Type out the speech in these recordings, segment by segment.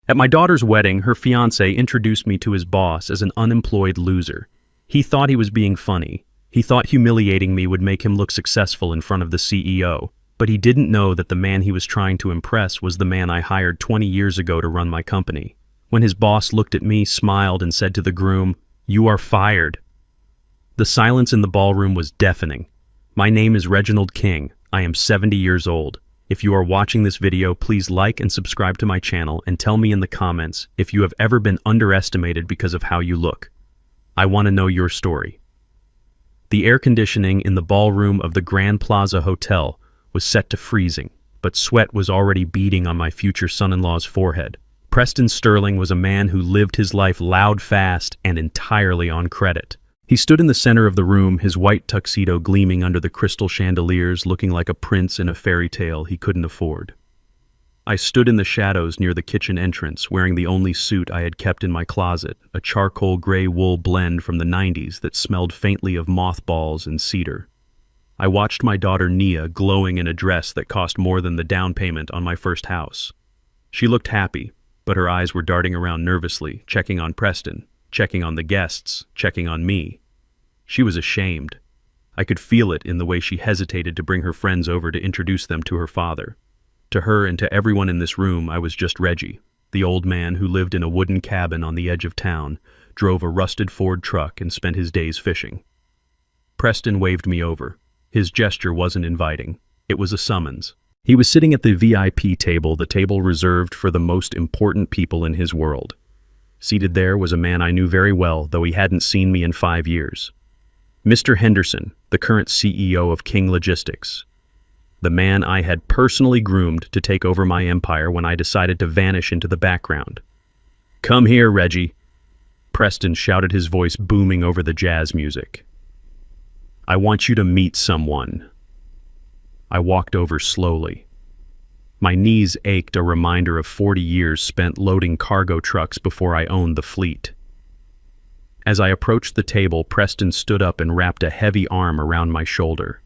At my daughter's wedding, her fiancé introduced me to his boss as an unemployed loser. He thought he was being funny. He thought humiliating me would make him look successful in front of the CEO, but he didn't know that the man he was trying to impress was the man I hired 20 years ago to run my company. When his boss looked at me, smiled, and said to the groom, "You are fired." The silence in the ballroom was deafening. My name is Reginald King. I am 70 years old. If you are watching this video, please like and subscribe to my channel and tell me in the comments if you have ever been underestimated because of how you look. I want to know your story. The air conditioning in the ballroom of the Grand Plaza Hotel was set to freezing, but sweat was already beading on my future son-in-law's forehead. Preston Sterling was a man who lived his life loud, fast, and entirely on credit. He stood in the center of the room, his white tuxedo gleaming under the crystal chandeliers, looking like a prince in a fairy tale he couldn't afford. I stood in the shadows near the kitchen entrance, wearing the only suit I had kept in my closet, a charcoal gray wool blend from the 90s that smelled faintly of mothballs and cedar. I watched my daughter Nia glowing in a dress that cost more than the down payment on my first house. She looked happy, but her eyes were darting around nervously, checking on Preston, checking on the guests, checking on me. She was ashamed. I could feel it in the way she hesitated to bring her friends over to introduce them to her father. To her and to everyone in this room, I was just Reggie, the old man who lived in a wooden cabin on the edge of town, drove a rusted Ford truck, and spent his days fishing. Preston waved me over. His gesture wasn't inviting. It was a summons. He was sitting at the VIP table, the table reserved for the most important people in his world. Seated there was a man I knew very well, though he hadn't seen me in 5 years. Mr. Henderson, the current CEO of King Logistics. The man I had personally groomed to take over my empire when I decided to vanish into the background. "Come here, Reggie," Preston shouted, his voice booming over the jazz music. "I want you to meet someone." I walked over slowly. My knees ached, a reminder of 40 years spent loading cargo trucks before I owned the fleet. As I approached the table, Preston stood up and wrapped a heavy arm around my shoulder.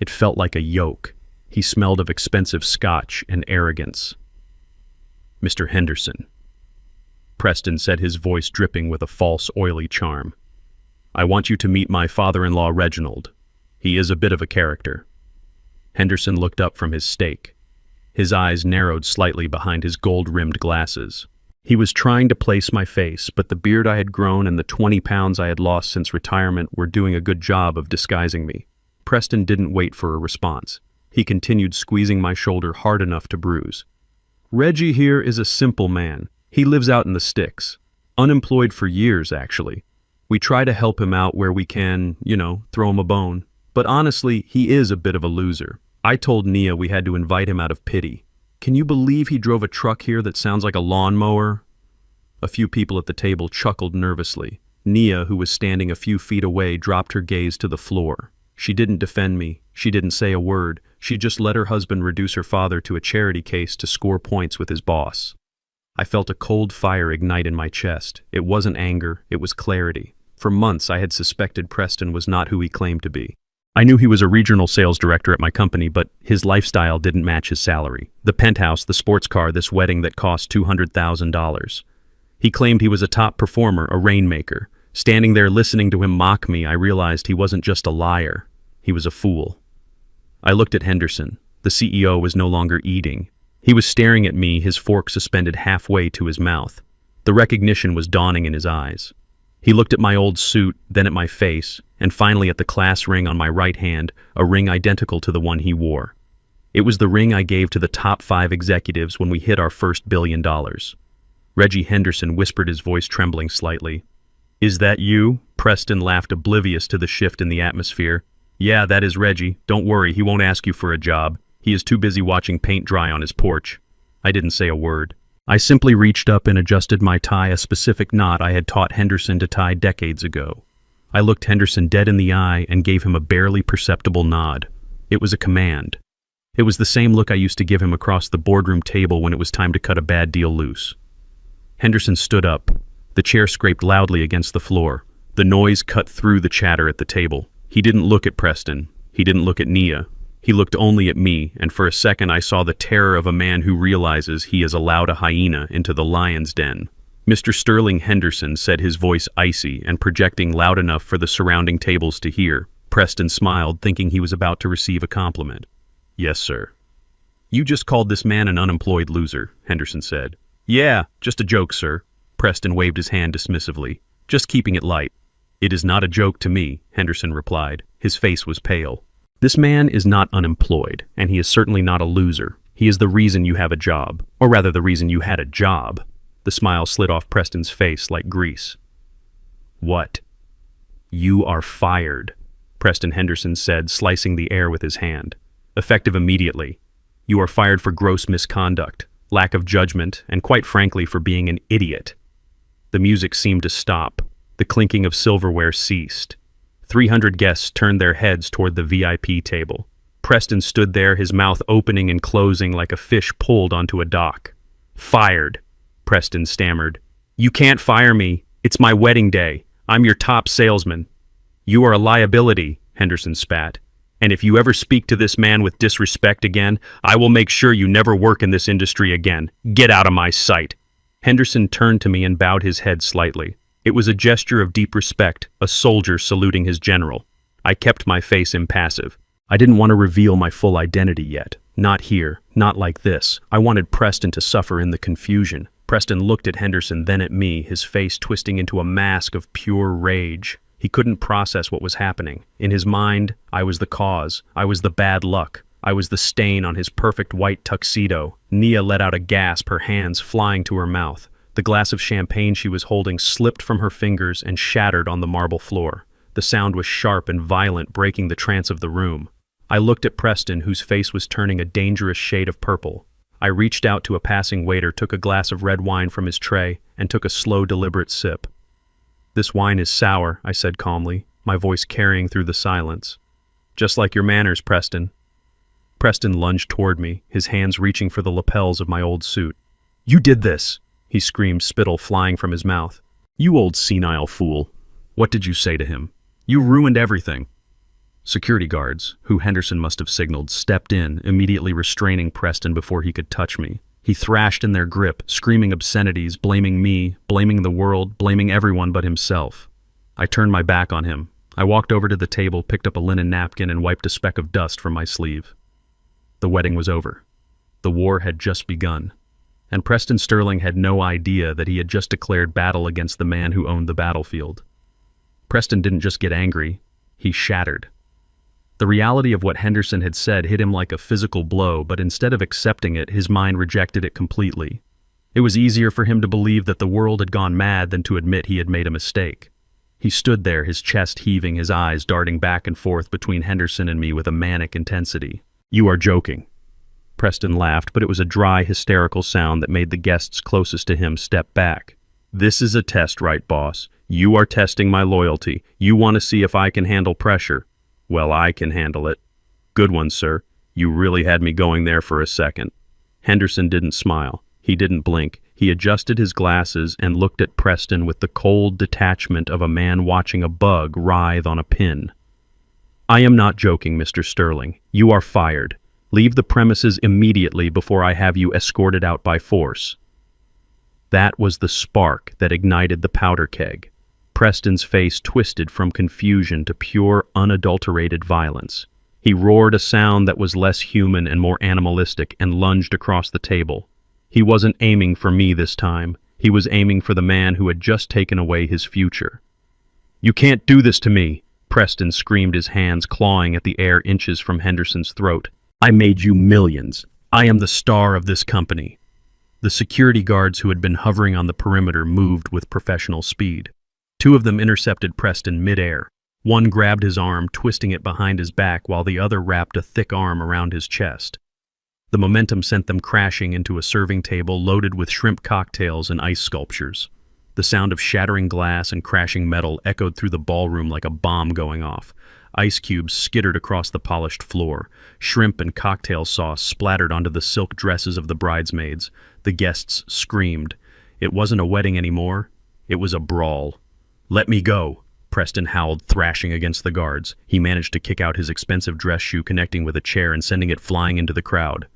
It felt like a yoke. He smelled of expensive scotch and arrogance. "Mr. Henderson," Preston said, his voice dripping with a false, oily charm. "I want you to meet my father-in-law, Reginald. He is a bit of a character." Henderson looked up from his steak. His eyes narrowed slightly behind his gold-rimmed glasses. He was trying to place my face, but the beard I had grown and the 20 pounds I had lost since retirement were doing a good job of disguising me. Preston didn't wait for a response. He continued squeezing my shoulder hard enough to bruise. "Reggie here is a simple man. He lives out in the sticks. Unemployed for years, actually. We try to help him out where we can, throw him a bone. But honestly, he is a bit of a loser. I told Nia we had to invite him out of pity. Can you believe he drove a truck here that sounds like a lawnmower?" A few people at the table chuckled nervously. Nia, who was standing a few feet away, dropped her gaze to the floor. She didn't defend me. She didn't say a word. She just let her husband reduce her father to a charity case to score points with his boss. I felt a cold fire ignite in my chest. It wasn't anger, it was clarity. For months I had suspected Preston was not who he claimed to be. I knew he was a regional sales director at my company, but his lifestyle didn't match his salary. The penthouse, the sports car, this wedding that cost $200,000. He claimed he was a top performer, a rainmaker. Standing there listening to him mock me, I realized he wasn't just a liar. He was a fool. I looked at Henderson. The CEO was no longer eating. He was staring at me, his fork suspended halfway to his mouth. The recognition was dawning in his eyes. He looked at my old suit, then at my face, and finally at the class ring on my right hand, a ring identical to the one he wore. It was the ring I gave to the top 5 executives when we hit our first $1 billion. Reggie Henderson whispered, his voice trembling slightly. "Is that you?" Preston laughed, oblivious to the shift in the atmosphere. "Yeah, that is Reggie. Don't worry, he won't ask you for a job. He is too busy watching paint dry on his porch." I didn't say a word. I simply reached up and adjusted my tie, a specific knot I had taught Henderson to tie decades ago. I looked Henderson dead in the eye and gave him a barely perceptible nod. It was a command. It was the same look I used to give him across the boardroom table when it was time to cut a bad deal loose. Henderson stood up. The chair scraped loudly against the floor. The noise cut through the chatter at the table. He didn't look at Preston. He didn't look at Nia. He looked only at me, and for a second I saw the terror of a man who realizes he has allowed a hyena into the lion's den. Mr. Sterling Henderson said, his voice icy and projecting loud enough for the surrounding tables to hear. Preston smiled, thinking he was about to receive a compliment. "Yes, sir." "You just called this man an unemployed loser," Henderson said. "Yeah, just a joke, sir." Preston waved his hand dismissively. "Just keeping it light." "It is not a joke to me," Henderson replied. His face was pale. "This man is not unemployed, and he is certainly not a loser. He is the reason you have a job, or rather the reason you had a job." The smile slid off Preston's face like grease. "What?" "You are fired," Preston Henderson said, slicing the air with his hand. "Effective immediately. You are fired for gross misconduct, lack of judgment, and quite frankly for being an idiot." The music seemed to stop. The clinking of silverware ceased. 300 guests turned their heads toward the VIP table. Preston stood there, his mouth opening and closing like a fish pulled onto a dock. "Fired," Preston stammered. "You can't fire me. It's my wedding day. I'm your top salesman." "You are a liability," Henderson spat. "And if you ever speak to this man with disrespect again, I will make sure you never work in this industry again. Get out of my sight." Henderson turned to me and bowed his head slightly. It was a gesture of deep respect, a soldier saluting his general. I kept my face impassive. I didn't want to reveal my full identity yet. Not here, not like this. I wanted Preston to suffer in the confusion. Preston looked at Henderson, then at me, his face twisting into a mask of pure rage. He couldn't process what was happening. In his mind, I was the cause. I was the bad luck. I was the stain on his perfect white tuxedo. Nia let out a gasp, her hands flying to her mouth. The glass of champagne she was holding slipped from her fingers and shattered on the marble floor. The sound was sharp and violent, breaking the trance of the room. I looked at Preston, whose face was turning a dangerous shade of purple. I reached out to a passing waiter, took a glass of red wine from his tray, and took a slow, deliberate sip. "This wine is sour," I said calmly, my voice carrying through the silence. "Just like your manners, Preston." Preston lunged toward me, his hands reaching for the lapels of my old suit. "You did this!" he screamed, spittle flying from his mouth. "You old senile fool. What did you say to him? You ruined everything." Security guards, who Henderson must have signaled, stepped in, immediately restraining Preston before he could touch me. He thrashed in their grip, screaming obscenities, blaming me, blaming the world, blaming everyone but himself. I turned my back on him. I walked over to the table, picked up a linen napkin, and wiped a speck of dust from my sleeve. The wedding was over. The war had just begun. And Preston Sterling had no idea that he had just declared battle against the man who owned the battlefield. Preston didn't just get angry, he shattered. The reality of what Henderson had said hit him like a physical blow, but instead of accepting it, his mind rejected it completely. It was easier for him to believe that the world had gone mad than to admit he had made a mistake. He stood there, his chest heaving, his eyes darting back and forth between Henderson and me with a manic intensity. "You are joking." Preston laughed, but it was a dry, hysterical sound that made the guests closest to him step back. "This is a test, right, boss? You are testing my loyalty. You want to see if I can handle pressure. Well, I can handle it." "Good one, sir. You really had me going there for a second." Henderson didn't smile. He didn't blink. He adjusted his glasses and looked at Preston with the cold detachment of a man watching a bug writhe on a pin. "I am not joking, Mr. Sterling. You are fired. Leave the premises immediately before I have you escorted out by force." That was the spark that ignited the powder keg. Preston's face twisted from confusion to pure, unadulterated violence. He roared a sound that was less human and more animalistic and lunged across the table. He wasn't aiming for me this time. He was aiming for the man who had just taken away his future. "You can't do this to me!" Preston screamed, his hands clawing at the air inches from Henderson's throat. "I made you millions. I am the star of this company." The security guards who had been hovering on the perimeter moved with professional speed. Two of them intercepted Preston mid-air. One grabbed his arm, twisting it behind his back, while the other wrapped a thick arm around his chest. The momentum sent them crashing into a serving table loaded with shrimp cocktails and ice sculptures. The sound of shattering glass and crashing metal echoed through the ballroom like a bomb going off. Ice cubes skittered across the polished floor. Shrimp and cocktail sauce splattered onto the silk dresses of the bridesmaids. The guests screamed. It wasn't a wedding anymore. It was a brawl. "Let me go," Preston howled, thrashing against the guards. He managed to kick out his expensive dress shoe, connecting with a chair and sending it flying into the crowd.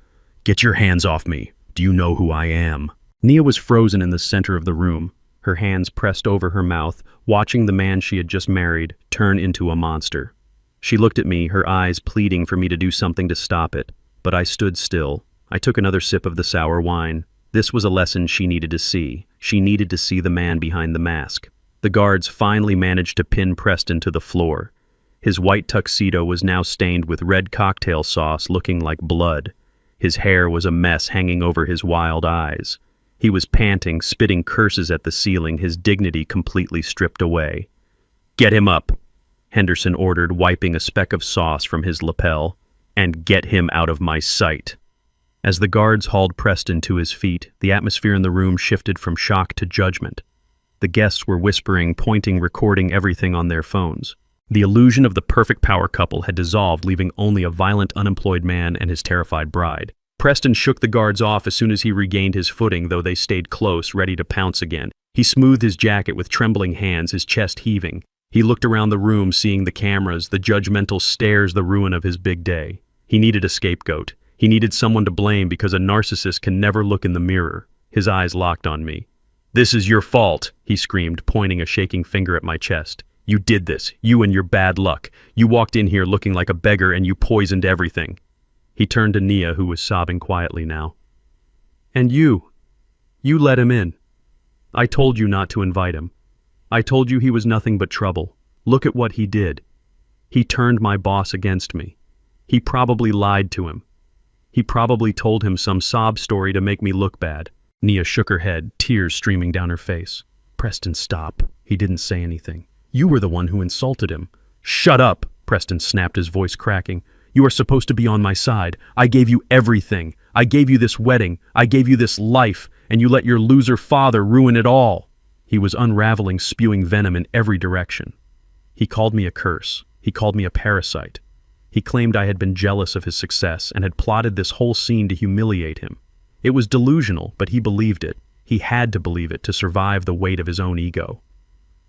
"Get your hands off me. Do you know who I am?" Nia was frozen in the center of the room, her hands pressed over her mouth, watching the man she had just married turn into a monster. She looked at me, her eyes pleading for me to do something to stop it, but I stood still. I took another sip of the sour wine. This was a lesson she needed to see. She needed to see the man behind the mask. The guards finally managed to pin Preston to the floor. His white tuxedo was now stained with red cocktail sauce, looking like blood. His hair was a mess hanging over his wild eyes. He was panting, spitting curses at the ceiling, his dignity completely stripped away. "Get him up," Henderson ordered, wiping a speck of sauce from his lapel. "And get him out of my sight." As the guards hauled Preston to his feet, the atmosphere in the room shifted from shock to judgment. The guests were whispering, pointing, recording everything on their phones. The illusion of the perfect power couple had dissolved, leaving only a violent, unemployed man and his terrified bride. Preston shook the guards off as soon as he regained his footing, though they stayed close, ready to pounce again. He smoothed his jacket with trembling hands, his chest heaving. He looked around the room, seeing the cameras, the judgmental stares, the ruin of his big day. He needed a scapegoat. He needed someone to blame because a narcissist can never look in the mirror. His eyes locked on me. "This is your fault," he screamed, pointing a shaking finger at my chest. "You did this, you and your bad luck. You walked in here looking like a beggar and you poisoned everything." He turned to Nia, who was sobbing quietly now. "And you let him in. I told you not to invite him. I told you he was nothing but trouble. Look at what he did. He turned my boss against me. He probably lied to him. He probably told him some sob story to make me look bad." Nia shook her head, tears streaming down her face. "Preston, stop." He didn't say anything. "You were the one who insulted him." "Shut up," Preston snapped, his voice cracking. "You are supposed to be on my side. I gave you everything. I gave you this wedding. I gave you this life, and you let your loser father ruin it all." He was unraveling, spewing venom in every direction. He called me a curse. He called me a parasite. He claimed I had been jealous of his success and had plotted this whole scene to humiliate him. It was delusional, but he believed it. He had to believe it to survive the weight of his own ego.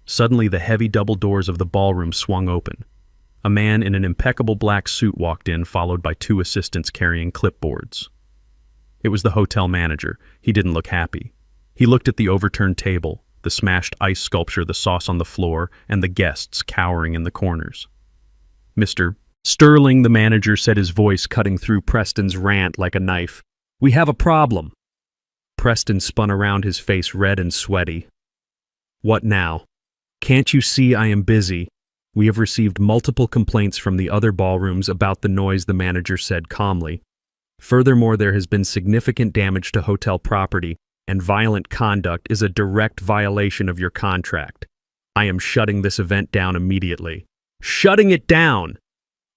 Suddenly, the heavy double doors of the ballroom swung open. A man in an impeccable black suit walked in, followed by two assistants carrying clipboards. It was the hotel manager. He didn't look happy. He looked at the overturned table, the smashed ice sculpture, the sauce on the floor, and the guests cowering in the corners. "Mr. Sterling," the manager said, his voice cutting through Preston's rant like a knife. "We have a problem." Preston spun around, his face red and sweaty. "What now? Can't you see I am busy? We have received multiple complaints from the other ballrooms about the noise," the manager said calmly. "Furthermore, there has been significant damage to hotel property, and violent conduct is a direct violation of your contract. I am shutting this event down immediately." "Shutting it down!"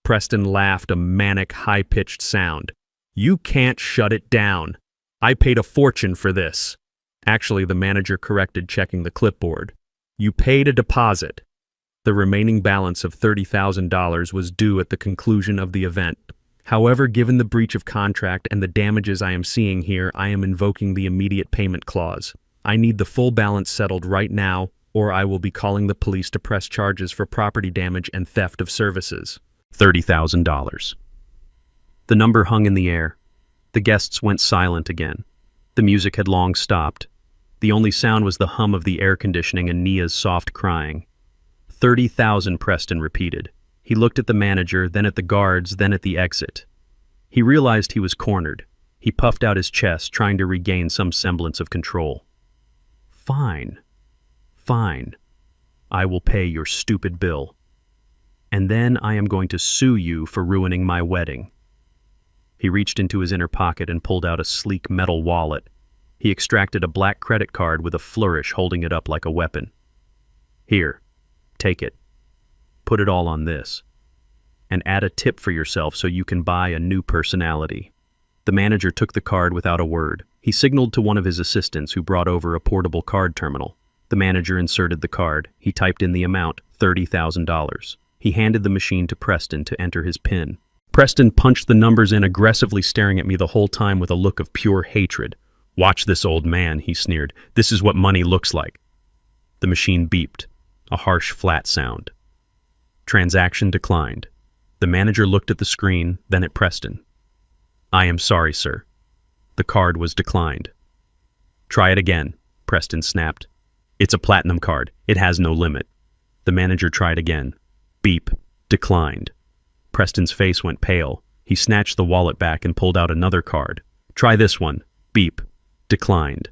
Preston laughed, a manic, high-pitched sound. "You can't shut it down. I paid a fortune for this." Actually, the manager corrected, checking the clipboard. "You paid a deposit. The remaining balance of $30,000 was due at the conclusion of the event. However, given the breach of contract and the damages I am seeing here, I am invoking the immediate payment clause. I need the full balance settled right now, or I will be calling the police to press charges for property damage and theft of services." $30,000. The number hung in the air. The guests went silent again. The music had long stopped. The only sound was the hum of the air conditioning and Nia's soft crying. 30,000, Preston repeated. He looked at the manager, then at the guards, then at the exit. He realized he was cornered. He puffed out his chest, trying to regain some semblance of control. "Fine. Fine. I will pay your stupid bill. And then I am going to sue you for ruining my wedding." He reached into his inner pocket and pulled out a sleek metal wallet. He extracted a black credit card with a flourish, holding it up like a weapon. "Here, take it. Put it all on this. And add a tip for yourself so you can buy a new personality." The manager took the card without a word. He signaled to one of his assistants, who brought over a portable card terminal. The manager inserted the card. He typed in the amount, $30,000. He handed the machine to Preston to enter his PIN. Preston punched the numbers in, aggressively staring at me the whole time with a look of pure hatred. "Watch this, old man," he sneered. "This is what money looks like." The machine beeped. a harsh, flat sound. Transaction declined. The manager looked at the screen, then at Preston. "I am sorry, sir." The card was declined. "Try it again," Preston snapped. "It's a platinum card. It has no limit." The manager tried again. Beep. Declined. Preston's face went pale. He snatched the wallet back and pulled out another card. "Try this one." Beep. Declined.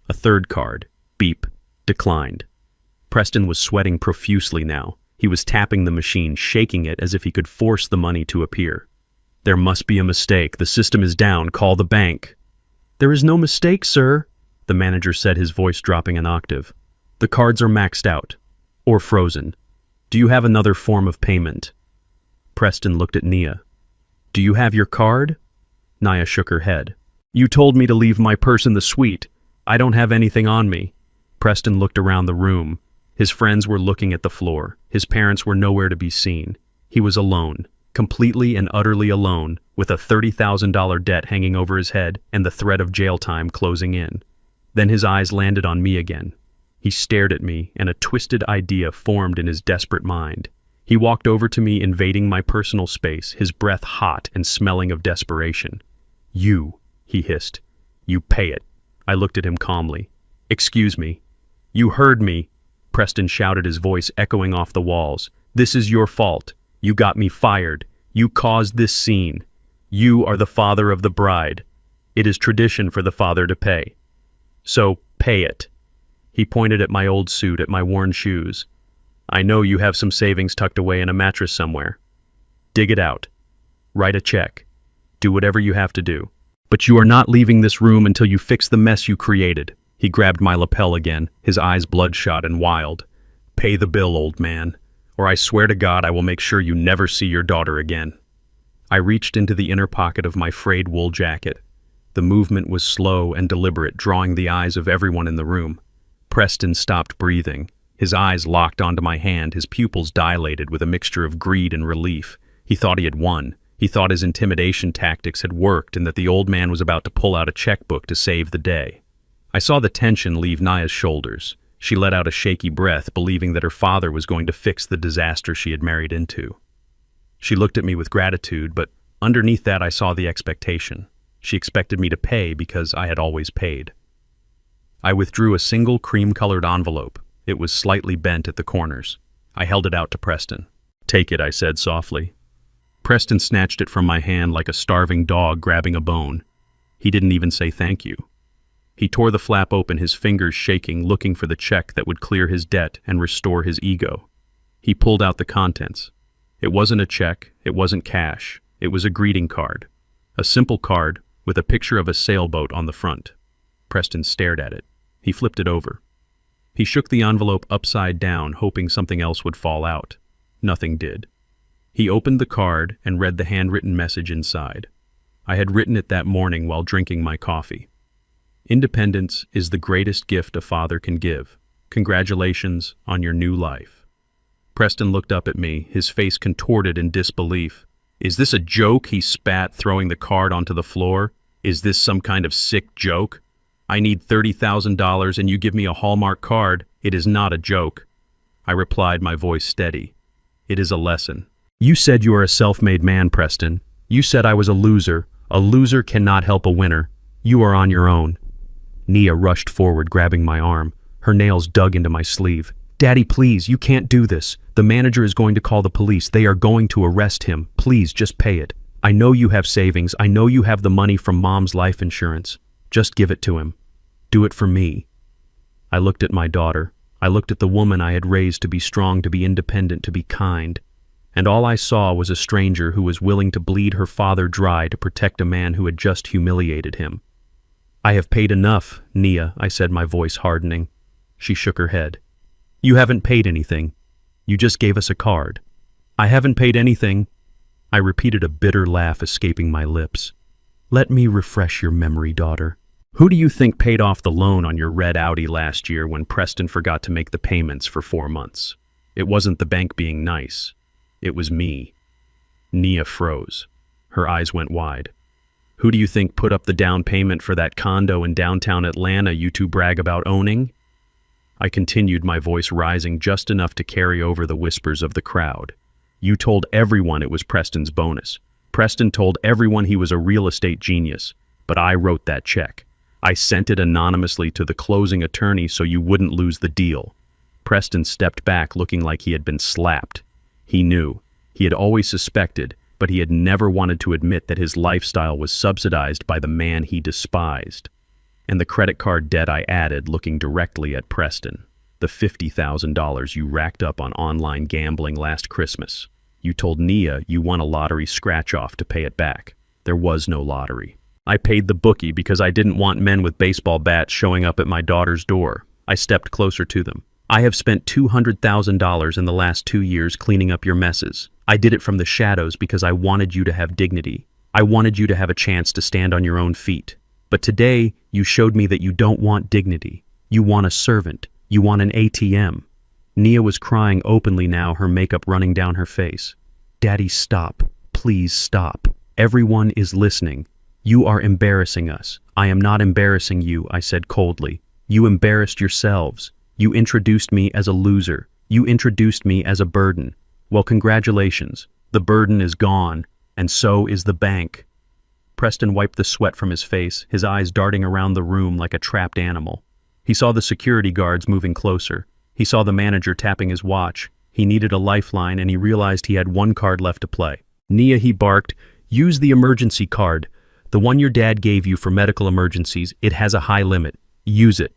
A third card. Beep. Declined. Preston was sweating profusely now. He was tapping the machine, shaking it as if he could force the money to appear. "There must be a mistake. The system is down. Call the bank." "There is no mistake, sir," the manager said, his voice dropping an octave. "The cards are maxed out. Or frozen. Do you have another form of payment?" Preston looked at Nia. "Do you have your card?" Nia shook her head. "You told me to leave my purse in the suite. I don't have anything on me." Preston looked around the room. His friends were looking at the floor. His parents were nowhere to be seen. He was alone, completely and utterly alone, with a $30,000 debt hanging over his head and the threat of jail time closing in. Then his eyes landed on me again. He stared at me, and a twisted idea formed in his desperate mind. He walked over to me, invading my personal space, his breath hot and smelling of desperation. "You," he hissed. "You pay it." I looked at him calmly. "Excuse me." "You heard me," Preston shouted, his voice echoing off the walls. "This is your fault. You got me fired. You caused this scene. You are the father of the bride. It is tradition for the father to pay. So, pay it." He pointed at my old suit, at my worn shoes. "I know you have some savings tucked away in a mattress somewhere. Dig it out. Write a check. Do whatever you have to do. But you are not leaving this room until you fix the mess you created." He grabbed my lapel again, his eyes bloodshot and wild. "Pay the bill, old man, or I swear to God I will make sure you never see your daughter again." I reached into the inner pocket of my frayed wool jacket. The movement was slow and deliberate, drawing the eyes of everyone in the room. Preston stopped breathing. His eyes locked onto my hand, his pupils dilated with a mixture of greed and relief. He thought he had won. He thought his intimidation tactics had worked and that the old man was about to pull out a checkbook to save the day. I saw the tension leave Nia's shoulders. She let out a shaky breath, believing that her father was going to fix the disaster she had married into. She looked at me with gratitude, but underneath that I saw the expectation. She expected me to pay because I had always paid. I withdrew a single cream-colored envelope. It was slightly bent at the corners. I held it out to Preston. "Take it," I said softly. Preston snatched it from my hand like a starving dog grabbing a bone. He didn't even say thank you. He tore the flap open, his fingers shaking, looking for the check that would clear his debt and restore his ego. He pulled out the contents. It wasn't a check, it wasn't cash, it was a greeting card. A simple card with a picture of a sailboat on the front. Preston stared at it. He flipped it over. He shook the envelope upside down, hoping something else would fall out. Nothing did. He opened the card and read the handwritten message inside. I had written it that morning while drinking my coffee. "Independence is the greatest gift a father can give. Congratulations on your new life." Preston looked up at me, his face contorted in disbelief. "Is this a joke?" he spat, throwing the card onto the floor. "Is this some kind of sick joke? I need $30,000 and you give me a Hallmark card. It is not a joke." I replied, my voice steady. "It is a lesson." "You said you are a self-made man, Preston. You said I was a loser. A loser cannot help a winner. You are on your own." Nia rushed forward, grabbing my arm. Her nails dug into my sleeve. "Daddy, please, you can't do this. The manager is going to call the police. They are going to arrest him. Please, just pay it. I know you have savings. I know you have the money from Mom's life insurance. Just give it to him. Do it for me." I looked at my daughter. I looked at the woman I had raised to be strong, to be independent, to be kind. And all I saw was a stranger who was willing to bleed her father dry to protect a man who had just humiliated him. "I have paid enough, Nia," I said, my voice hardening. She shook her head. "You haven't paid anything. You just gave us a card." "I haven't paid anything." I repeated, a bitter laugh escaping my lips. "Let me refresh your memory, daughter. Who do you think paid off the loan on your red Audi last year when Preston forgot to make the payments for 4 months? It wasn't the bank being nice. It was me." Nia froze. Her eyes went wide. "Who do you think put up the down payment for that condo in downtown Atlanta you two brag about owning?" I continued, my voice rising just enough to carry over the whispers of the crowd. You told everyone it was Preston's bonus. Preston told everyone he was a real estate genius, but I wrote that check. I sent it anonymously to the closing attorney so you wouldn't lose the deal. Preston stepped back looking like he had been slapped. He knew. He had always suspected, but he had never wanted to admit that his lifestyle was subsidized by the man he despised. And the credit card debt, I added, looking directly at Preston. The $50,000 you racked up on online gambling last Christmas. You told Nia you won a lottery scratch-off to pay it back. There was no lottery. I paid the bookie because I didn't want men with baseball bats showing up at my daughter's door. I stepped closer to them. I have spent $200,000 in the last 2 years cleaning up your messes. I did it from the shadows because I wanted you to have dignity. I wanted you to have a chance to stand on your own feet. But today, you showed me that you don't want dignity. You want a servant. You want an ATM. Nia was crying openly now, her makeup running down her face. Daddy, stop. Please stop. Everyone is listening. You are embarrassing us. I am not embarrassing you, I said coldly. You embarrassed yourselves. You introduced me as a loser. You introduced me as a burden. Well, congratulations. The burden is gone, and so is the bank. Preston wiped the sweat from his face, his eyes darting around the room like a trapped animal. He saw the security guards moving closer. He saw the manager tapping his watch. He needed a lifeline, and he realized he had one card left to play. Nia, he barked, use the emergency card. The one your dad gave you for medical emergencies. It has a high limit. Use it.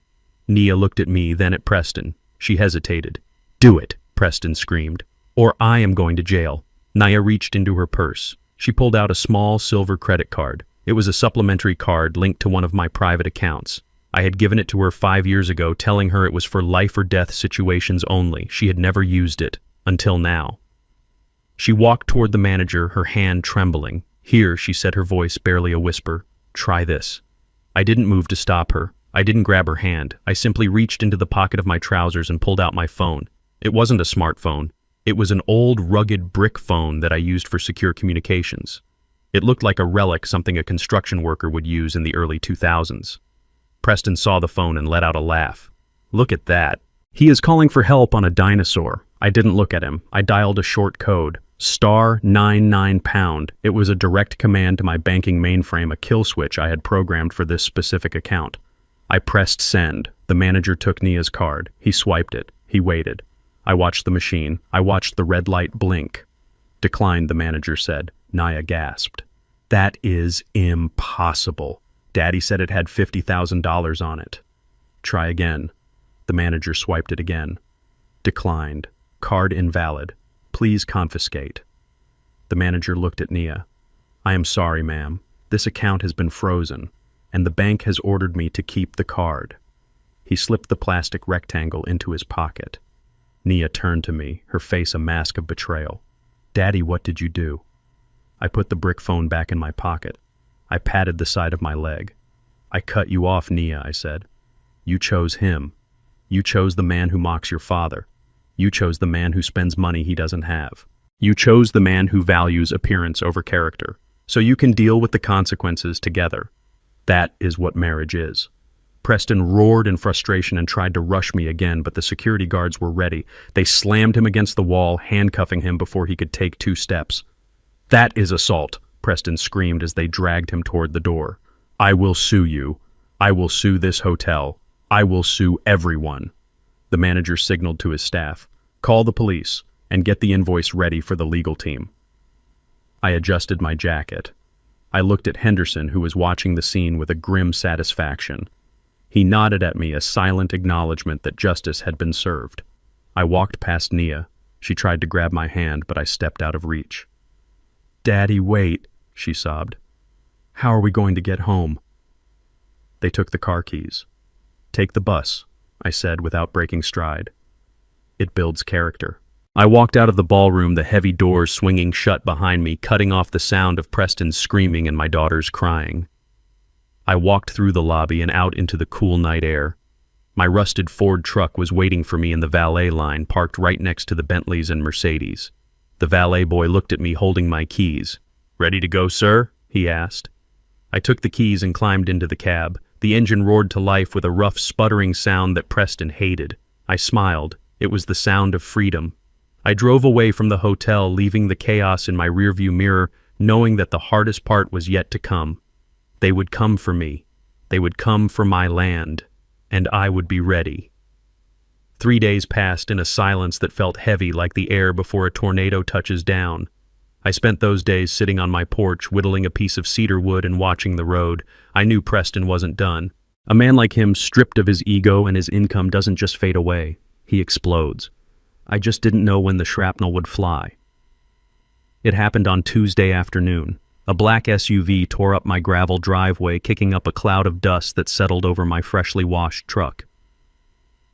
Nia looked at me, then at Preston. She hesitated. Do it, Preston screamed. Or I am going to jail. Nia reached into her purse. She pulled out a small silver credit card. It was a supplementary card linked to one of my private accounts. I had given it to her 5 years ago, telling her it was for life or death situations only. She had never used it, until now. She walked toward the manager, her hand trembling. Here, she said, her voice barely a whisper. Try this. I didn't move to stop her. I didn't grab her hand. I simply reached into the pocket of my trousers and pulled out my phone. It wasn't a smartphone. It was an old, rugged brick phone that I used for secure communications. It looked like a relic, something a construction worker would use in the early 2000s. Preston saw the phone and let out a laugh. Look at that. He is calling for help on a dinosaur. I didn't look at him. I dialed a short code. *99#. It was a direct command to my banking mainframe, a kill switch I had programmed for this specific account. I pressed send. The manager took Nia's card. He swiped it. He waited. I watched the machine. I watched the red light blink. Declined, the manager said. Nia gasped. That is impossible. Daddy said it had $50,000 on it. Try again. The manager swiped it again. Declined. Card invalid. Please confiscate. The manager looked at Nia. I am sorry, ma'am. This account has been frozen, and the bank has ordered me to keep the card. He slipped the plastic rectangle into his pocket. Nia turned to me, her face a mask of betrayal. Daddy, what did you do? I put the brick phone back in my pocket. I patted the side of my leg. I cut you off, Nia, I said. You chose him. You chose the man who mocks your father. You chose the man who spends money he doesn't have. You chose the man who values appearance over character, so you can deal with the consequences together. That is what marriage is. Preston roared in frustration and tried to rush me again, but the security guards were ready. They slammed him against the wall, handcuffing him before he could take 2 steps. That is assault, Preston screamed as they dragged him toward the door. I will sue you. I will sue this hotel. I will sue everyone. The manager signaled to his staff. Call the police and get the invoice ready for the legal team. I adjusted my jacket. I looked at Henderson, who was watching the scene with a grim satisfaction. He nodded at me, a silent acknowledgement that justice had been served. I walked past Nia. She tried to grab my hand, but I stepped out of reach. Daddy, wait, she sobbed. How are we going to get home? They took the car keys. Take the bus, I said without breaking stride. It builds character. I walked out of the ballroom, the heavy doors swinging shut behind me, cutting off the sound of Preston's screaming and my daughter's crying. I walked through the lobby and out into the cool night air. My rusted Ford truck was waiting for me in the valet line, parked right next to the Bentleys and Mercedes. The valet boy looked at me holding my keys. Ready to go, sir? He asked. I took the keys and climbed into the cab. The engine roared to life with a rough, sputtering sound that Preston hated. I smiled. It was the sound of freedom. I drove away from the hotel, leaving the chaos in my rearview mirror, knowing that the hardest part was yet to come. They would come for me. They would come for my land, and I would be ready. 3 days passed in a silence that felt heavy like the air before a tornado touches down. I spent those days sitting on my porch, whittling a piece of cedar wood and watching the road. I knew Preston wasn't done. A man like him, stripped of his ego and his income, doesn't just fade away. He explodes. I just didn't know when the shrapnel would fly. It happened on Tuesday afternoon. A black SUV tore up my gravel driveway, kicking up a cloud of dust that settled over my freshly washed truck.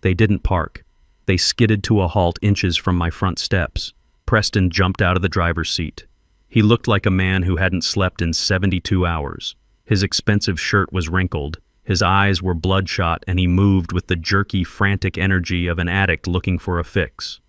They didn't park. They skidded to a halt inches from my front steps. Preston jumped out of the driver's seat. He looked like a man who hadn't slept in 72 hours. His expensive shirt was wrinkled. His eyes were bloodshot, and he moved with the jerky, frantic energy of an addict looking for a fix.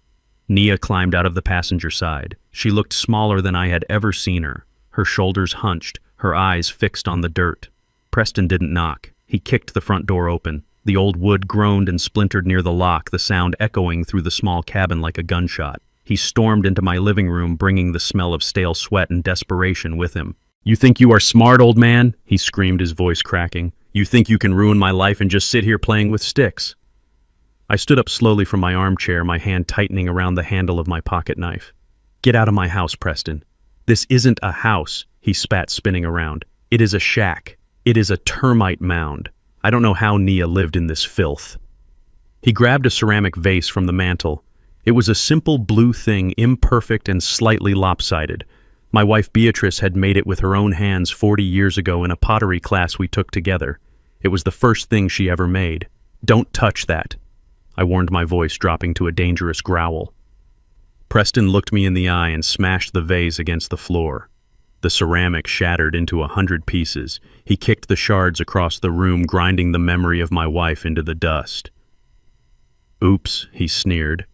Nia climbed out of the passenger side. She looked smaller than I had ever seen her. Her shoulders hunched, her eyes fixed on the dirt. Preston didn't knock. He kicked the front door open. The old wood groaned and splintered near the lock, the sound echoing through the small cabin like a gunshot. He stormed into my living room, bringing the smell of stale sweat and desperation with him. "You think you are smart, old man?" he screamed, his voice cracking. "You think you can ruin my life and just sit here playing with sticks?" I stood up slowly from my armchair, my hand tightening around the handle of my pocket knife. "Get out of my house, Preston. This isn't a house," he spat, spinning around. "It is a shack. It is a termite mound. I don't know how Nia lived in this filth." He grabbed a ceramic vase from the mantel. It was a simple blue thing, imperfect and slightly lopsided. My wife Beatrice had made it with her own hands 40 years ago in a pottery class we took together. It was the first thing she ever made. "Don't touch that," I warned, my voice dropping to a dangerous growl. Preston looked me in the eye and smashed the vase against the floor. The ceramic shattered into 100 pieces. He kicked the shards across the room, grinding the memory of my wife into the dust. "Oops," he sneered.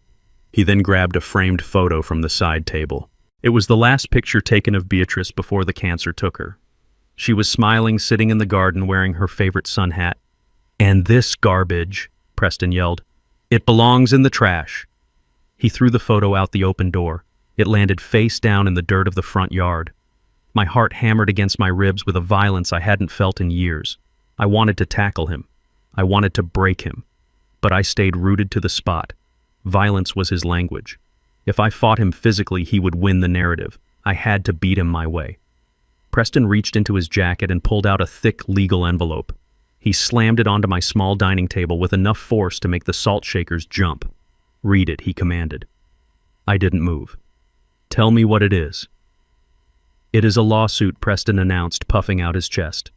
He then grabbed a framed photo from the side table. It was the last picture taken of Beatrice before the cancer took her. She was smiling, sitting in the garden, wearing her favorite sun hat. "And this garbage," Preston yelled. "It belongs in the trash." He threw the photo out the open door. It landed face down in the dirt of the front yard. My heart hammered against my ribs with a violence I hadn't felt in years. I wanted to tackle him. I wanted to break him. But I stayed rooted to the spot. Violence was his language. If I fought him physically, he would win the narrative. I had to beat him my way. Preston reached into his jacket and pulled out a thick legal envelope. He slammed it onto my small dining table with enough force to make the salt shakers jump. "Read it," he commanded. I didn't move. "Tell me what it is." "It is a lawsuit," Preston announced, puffing out his chest.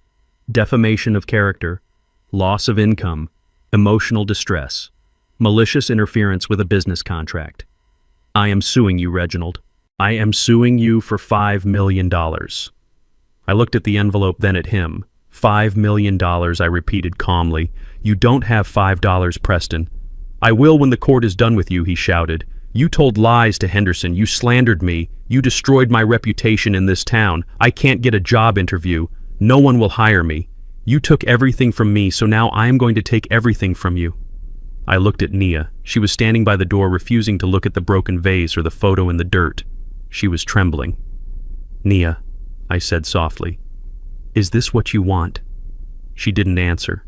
"Defamation of character, loss of income, emotional distress, malicious interference with a business contract. I am suing you, Reginald. I am suing you for $5 million. I looked at the envelope, then at him. $5 million, I repeated calmly. "You don't have $5, Preston." "I will when the court is done with you," he shouted. "You told lies to Henderson. You slandered me. You destroyed my reputation in this town. I can't get a job interview. No one will hire me. You took everything from me, so now I am going to take everything from you." I looked at Nia. She was standing by the door, refusing to look at the broken vase or the photo in the dirt. She was trembling. "Nia," I said softly, "is this what you want?" She didn't answer.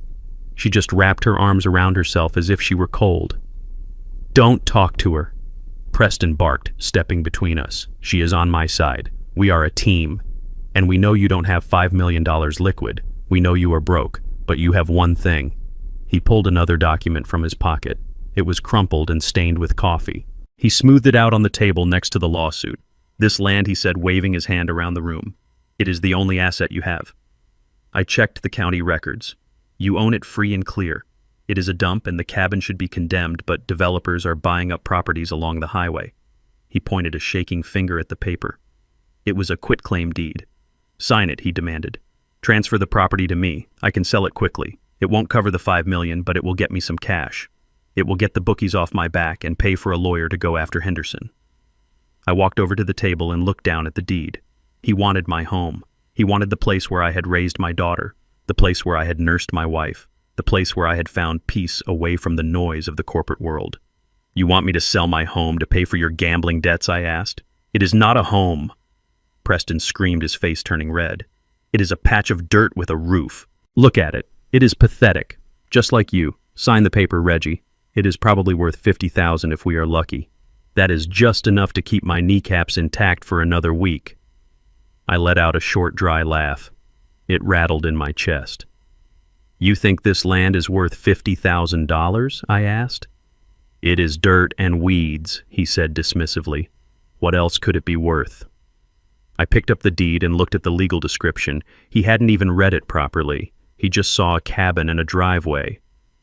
She just wrapped her arms around herself as if she were cold. "Don't talk to her," Preston barked, stepping between us. "She is on my side. We are a team. And we know you don't have $5 million liquid. We know you are broke, but you have one thing." He pulled another document from his pocket. It was crumpled and stained with coffee. He smoothed it out on the table next to the lawsuit. "This land," he said, waving his hand around the room. "It is the only asset you have. I checked the county records. You own it free and clear. It is a dump and the cabin should be condemned, but developers are buying up properties along the highway." He pointed a shaking finger at the paper. "It was a quitclaim deed. Sign it," he demanded. "Transfer the property to me. I can sell it quickly. It won't cover the $5 million, but it will get me some cash. It will get the bookies off my back and pay for a lawyer to go after Henderson." I walked over to the table and looked down at the deed. He wanted my home. He wanted the place where I had raised my daughter, the place where I had nursed my wife, the place where I had found peace away from the noise of the corporate world. "You want me to sell my home to pay for your gambling debts?" I asked. "It is not a home." Preston screamed, his face turning red. "It is a patch of dirt with a roof. Look at it. It is pathetic. Just like you. Sign the paper, Reggie. It is probably worth $50,000 if we are lucky. That is just enough to keep my kneecaps intact for another week." I let out a short, dry laugh. It rattled in my chest. "You think this land is worth $50,000? I asked. "It is dirt and weeds," he said dismissively. "What else could it be worth?" I picked up the deed and looked at the legal description. He hadn't even read it properly. He just saw a cabin and a driveway.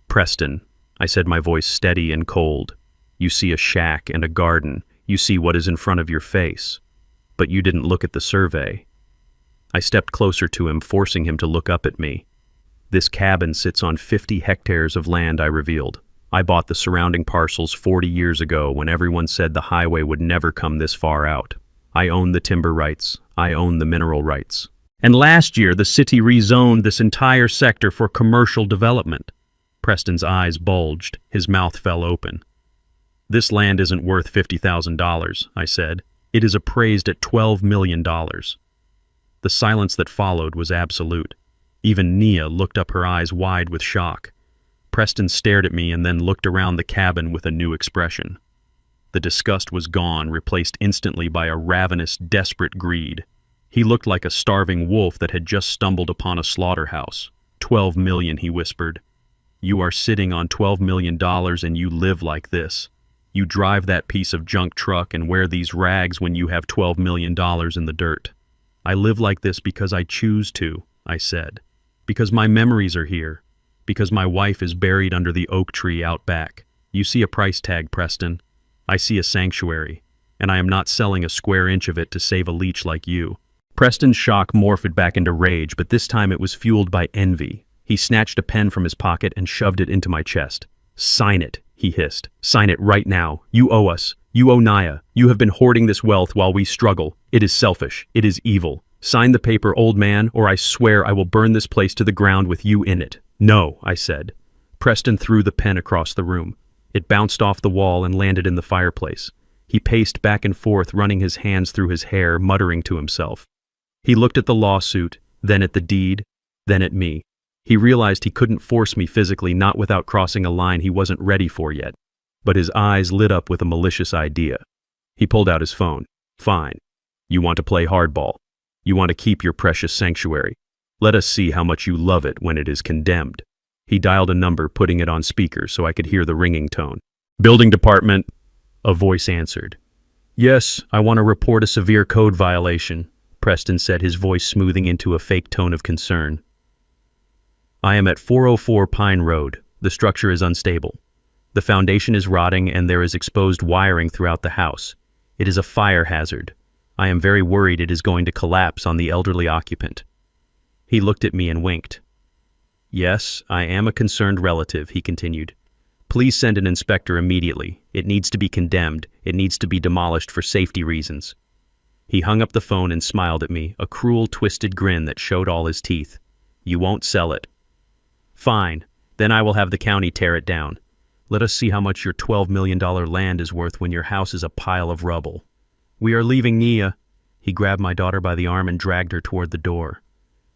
"Preston," I said, my voice steady and cold. "You see a shack and a garden. You see what is in front of your face. But you didn't look at the survey." I stepped closer to him, forcing him to look up at me. "This cabin sits on 50 hectares of land," I revealed. "I bought the surrounding parcels 40 years ago when everyone said the highway would never come this far out. I own the timber rights. I own the mineral rights. And last year, the city rezoned this entire sector for commercial development." Preston's eyes bulged. His mouth fell open. "This land isn't worth $50,000, I said. "It is appraised at $12 million. The silence that followed was absolute. Even Nia looked up, her eyes wide with shock. Preston stared at me and then looked around the cabin with a new expression. The disgust was gone, replaced instantly by a ravenous, desperate greed. He looked like a starving wolf that had just stumbled upon a slaughterhouse. "$12 million, he whispered. "You are sitting on $12 million and you live like this. You drive that piece of junk truck and wear these rags when you have $12 million in the dirt." "I live like this because I choose to," I said. "Because my memories are here. Because my wife is buried under the oak tree out back. You see a price tag, Preston. I see a sanctuary, and I am not selling a square inch of it to save a leech like you." Preston's shock morphed back into rage, but this time it was fueled by envy. He snatched a pen from his pocket and shoved it into my chest. "Sign it," he hissed. "Sign it right now. You owe us. You owe Naya. You have been hoarding this wealth while we struggle. It is selfish. It is evil. Sign the paper, old man, or I swear I will burn this place to the ground with you in it." "No," I said. Preston threw the pen across the room. It bounced off the wall and landed in the fireplace. He paced back and forth, running his hands through his hair, muttering to himself. He looked at the lawsuit, then at the deed, then at me. He realized he couldn't force me physically, not without crossing a line he wasn't ready for yet. But his eyes lit up with a malicious idea. He pulled out his phone. "Fine. You want to play hardball. You want to keep your precious sanctuary. Let us see how much you love it when it is condemned." He dialed a number, putting it on speaker so I could hear the ringing tone. "Building department," a voice answered. "Yes, I want to report a severe code violation," Preston said, his voice smoothing into a fake tone of concern. "I am at 404 Pine Road. The structure is unstable. The foundation is rotting and there is exposed wiring throughout the house. It is a fire hazard. I am very worried it is going to collapse on the elderly occupant." He looked at me and winked. "Yes, I am a concerned relative," he continued. "Please send an inspector immediately. It needs to be condemned. It needs to be demolished for safety reasons." He hung up the phone and smiled at me, a cruel, twisted grin that showed all his teeth. "You won't sell it." "Fine. Then I will have the county tear it down. Let us see how much your $12 million land is worth when your house is a pile of rubble." "We are leaving, Nia." He grabbed my daughter by the arm and dragged her toward the door.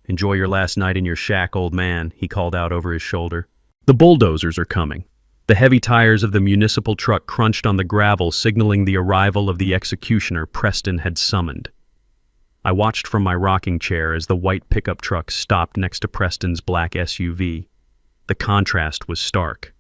"Enjoy your last night in your shack, old man," he called out over his shoulder. "The bulldozers are coming." The heavy tires of the municipal truck crunched on the gravel, signaling the arrival of the executioner Preston had summoned. I watched from my rocking chair as the white pickup truck stopped next to Preston's black SUV. The contrast was stark.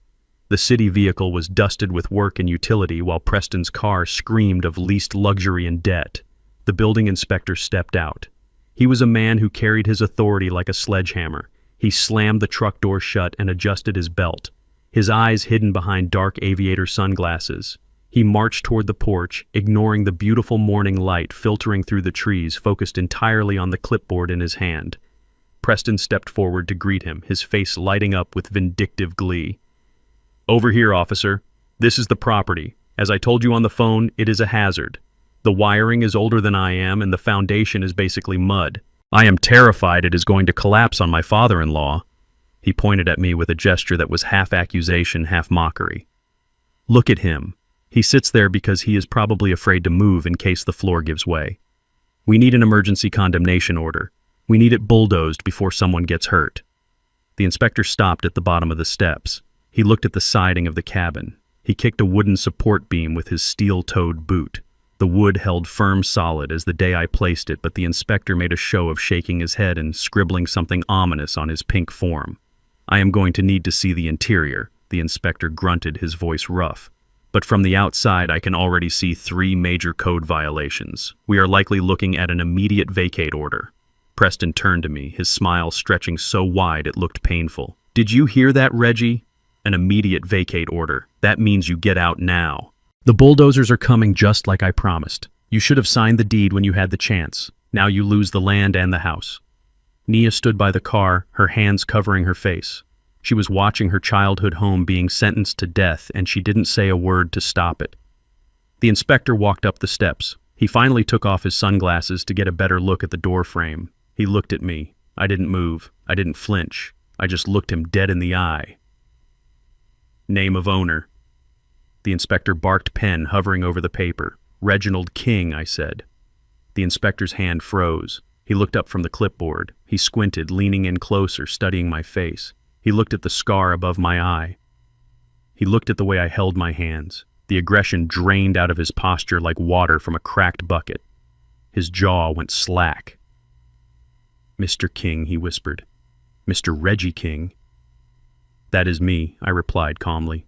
The city vehicle was dusted with work and utility, while Preston's car screamed of leased luxury and debt. The building inspector stepped out. He was a man who carried his authority like a sledgehammer. He slammed the truck door shut and adjusted his belt, his eyes hidden behind dark aviator sunglasses. He marched toward the porch, ignoring the beautiful morning light filtering through the trees, focused entirely on the clipboard in his hand. Preston stepped forward to greet him, his face lighting up with vindictive glee. "Over here, officer. This is the property. As I told you on the phone, it is a hazard. The wiring is older than I am, and the foundation is basically mud. I am terrified it is going to collapse on my father-in-law." He pointed at me with a gesture that was half accusation, half mockery. Look at him. He sits there because he is probably afraid to move in case the floor gives way. We need an emergency condemnation order. We need it bulldozed before someone gets hurt. The inspector stopped at the bottom of the steps. He looked at the siding of the cabin. He kicked a wooden support beam with his steel-toed boot. The wood held firm solid as the day I placed it, but the inspector made a show of shaking his head and scribbling something ominous on his pink form. I am going to need to see the interior, the inspector grunted, his voice rough. But from the outside I can already see 3 major code violations. We are likely looking at an immediate vacate order. Preston turned to me, his smile stretching so wide it looked painful. Did you hear that, Reggie? An immediate vacate order. That means you get out now. The bulldozers are coming just like I promised. You should have signed the deed when you had the chance. Now you lose the land and the house. Nia stood by the car, her hands covering her face. She was watching her childhood home being sentenced to death, and she didn't say a word to stop it. The inspector walked up the steps. He finally took off his sunglasses to get a better look at the door frame. He looked at me. I didn't move. I didn't flinch. I just looked him dead in the eye. Name of owner. The inspector barked, pen hovering over the paper. Reginald King, I said. The inspector's hand froze. He looked up from the clipboard. He squinted, leaning in closer, studying my face. He looked at the scar above my eye. He looked at the way I held my hands. The aggression drained out of his posture like water from a cracked bucket. His jaw went slack. Mr. King, he whispered. Mr. Reggie King. That is me, I replied calmly.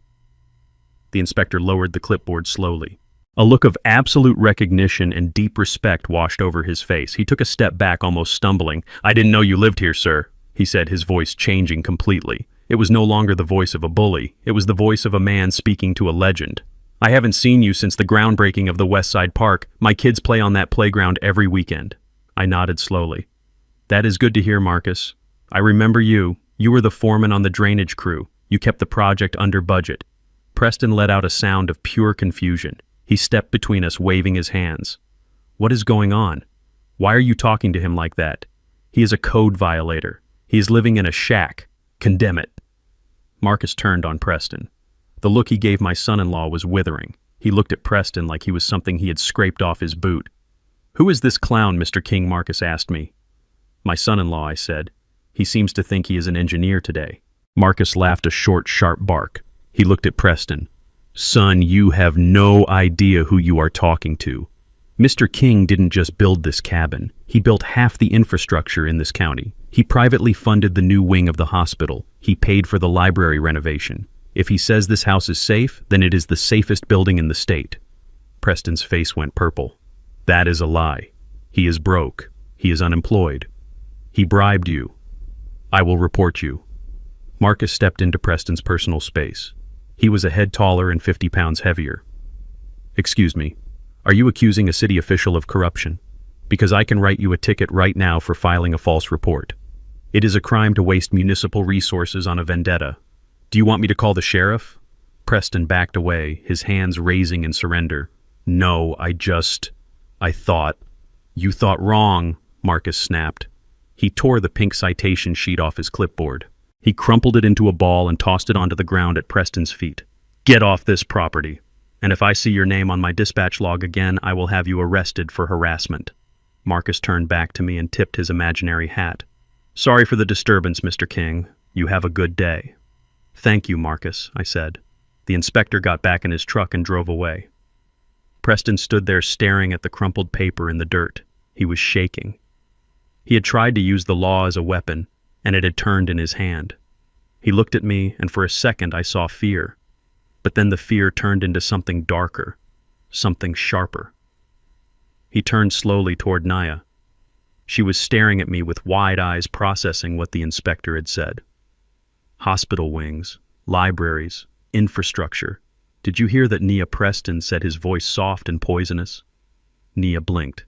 The inspector lowered the clipboard slowly. A look of absolute recognition and deep respect washed over his face. He took a step back, almost stumbling. I didn't know you lived here, sir, he said, his voice changing completely. It was no longer the voice of a bully. It was the voice of a man speaking to a legend. I haven't seen you since the groundbreaking of the West Side Park. My kids play on that playground every weekend. I nodded slowly. That is good to hear, Marcus. I remember you. You were the foreman on the drainage crew. You kept the project under budget. Preston let out a sound of pure confusion. He stepped between us, waving his hands. What is going on? Why are you talking to him like that? He is a code violator. He is living in a shack. Condemn it. Marcus turned on Preston. The look he gave my son-in-law was withering. He looked at Preston like he was something he had scraped off his boot. Who is this clown, Mr. King? Marcus asked me. My son-in-law, I said. He seems to think he is an engineer today. Marcus laughed a short, sharp bark. He looked at Preston. Son, you have no idea who you are talking to. Mr. King didn't just build this cabin. He built half the infrastructure in this county. He privately funded the new wing of the hospital. He paid for the library renovation. If he says this house is safe, then it is the safest building in the state. Preston's face went purple. That is a lie. He is broke. He is unemployed. He bribed you. I will report you. Marcus stepped into Preston's personal space. He was a head taller and 50 pounds heavier. Excuse me, are you accusing a city official of corruption? Because I can write you a ticket right now for filing a false report. It is a crime to waste municipal resources on a vendetta. Do you want me to call the sheriff? Preston backed away, his hands raising in surrender. No, I thought. You thought wrong, Marcus snapped. He tore the pink citation sheet off his clipboard. He crumpled it into a ball and tossed it onto the ground at Preston's feet. Get off this property. And if I see your name on my dispatch log again, I will have you arrested for harassment. Marcus turned back to me and tipped his imaginary hat. Sorry for the disturbance, Mr. King. You have a good day. Thank you, Marcus, I said. The inspector got back in his truck and drove away. Preston stood there staring at the crumpled paper in the dirt. He was shaking. He had tried to use the law as a weapon, and it had turned in his hand. He looked at me, and for a second I saw fear. But then the fear turned into something darker, something sharper. He turned slowly toward Naya. She was staring at me with wide eyes, processing what the inspector had said. Hospital wings, libraries, infrastructure. Did you hear that Nia Preston said, his voice soft and poisonous? Nia blinked.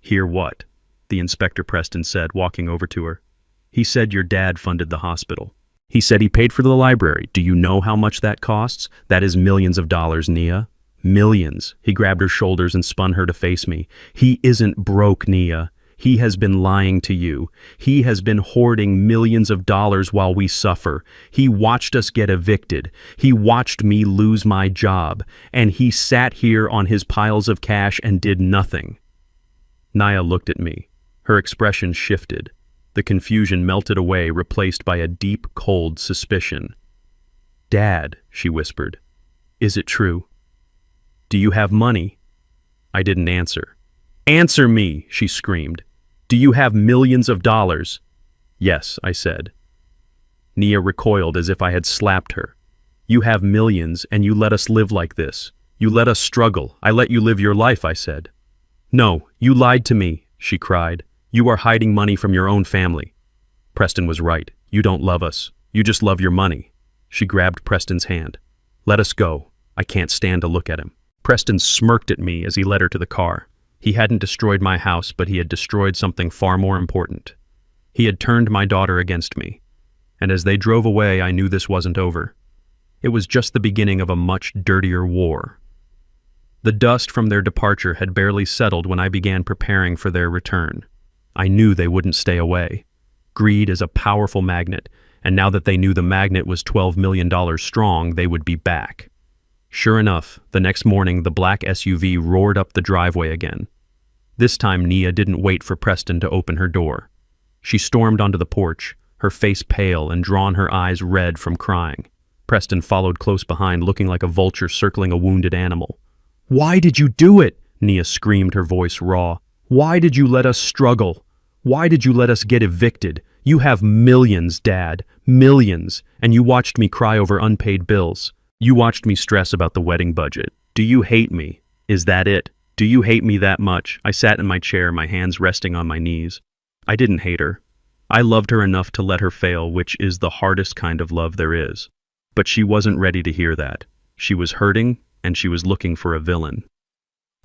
Hear what? The Inspector Preston said, walking over to her. He said your dad funded the hospital. He said he paid for the library. Do you know how much that costs? That is millions of dollars, Nia. Millions. He grabbed her shoulders and spun her to face me. He isn't broke, Nia. He has been lying to you. He has been hoarding millions of dollars while we suffer. He watched us get evicted. He watched me lose my job. And he sat here on his piles of cash and did nothing." Nia looked at me. Her expression shifted. The confusion melted away, replaced by a deep, cold suspicion. "Dad," she whispered, "is it true? Do you have money?" I didn't answer. "Answer me," she screamed. "Do you have millions of dollars?" "Yes," I said. Nia recoiled as if I had slapped her. "You have millions, and you let us live like this. You let us struggle. I let you live your life," I said. "No, you lied to me," she cried. "You are hiding money from your own family." Preston was right. "You don't love us. You just love your money." She grabbed Preston's hand. "Let us go. I can't stand to look at him." Preston smirked at me as he led her to the car. He hadn't destroyed my house, but he had destroyed something far more important. He had turned my daughter against me. And as they drove away, I knew this wasn't over. It was just the beginning of a much dirtier war. The dust from their departure had barely settled when I began preparing for their return. I knew they wouldn't stay away. Greed is a powerful magnet, and now that they knew the magnet was $12 million strong, they would be back. Sure enough, the next morning the black SUV roared up the driveway again. This time Nia didn't wait for Preston to open her door. She stormed onto the porch, her face pale and drawn her eyes red from crying. Preston followed close behind, looking like a vulture circling a wounded animal. "Why did you do it?" Nia screamed, her voice raw. "Why did you let us struggle? Why did you let us get evicted? You have millions, Dad, millions, and you watched me cry over unpaid bills. You watched me stress about the wedding budget. Do you hate me? Is that it? Do you hate me that much?" I sat in my chair, my hands resting on my knees. I didn't hate her. I loved her enough to let her fail, which is the hardest kind of love there is. But she wasn't ready to hear that. She was hurting, and she was looking for a villain.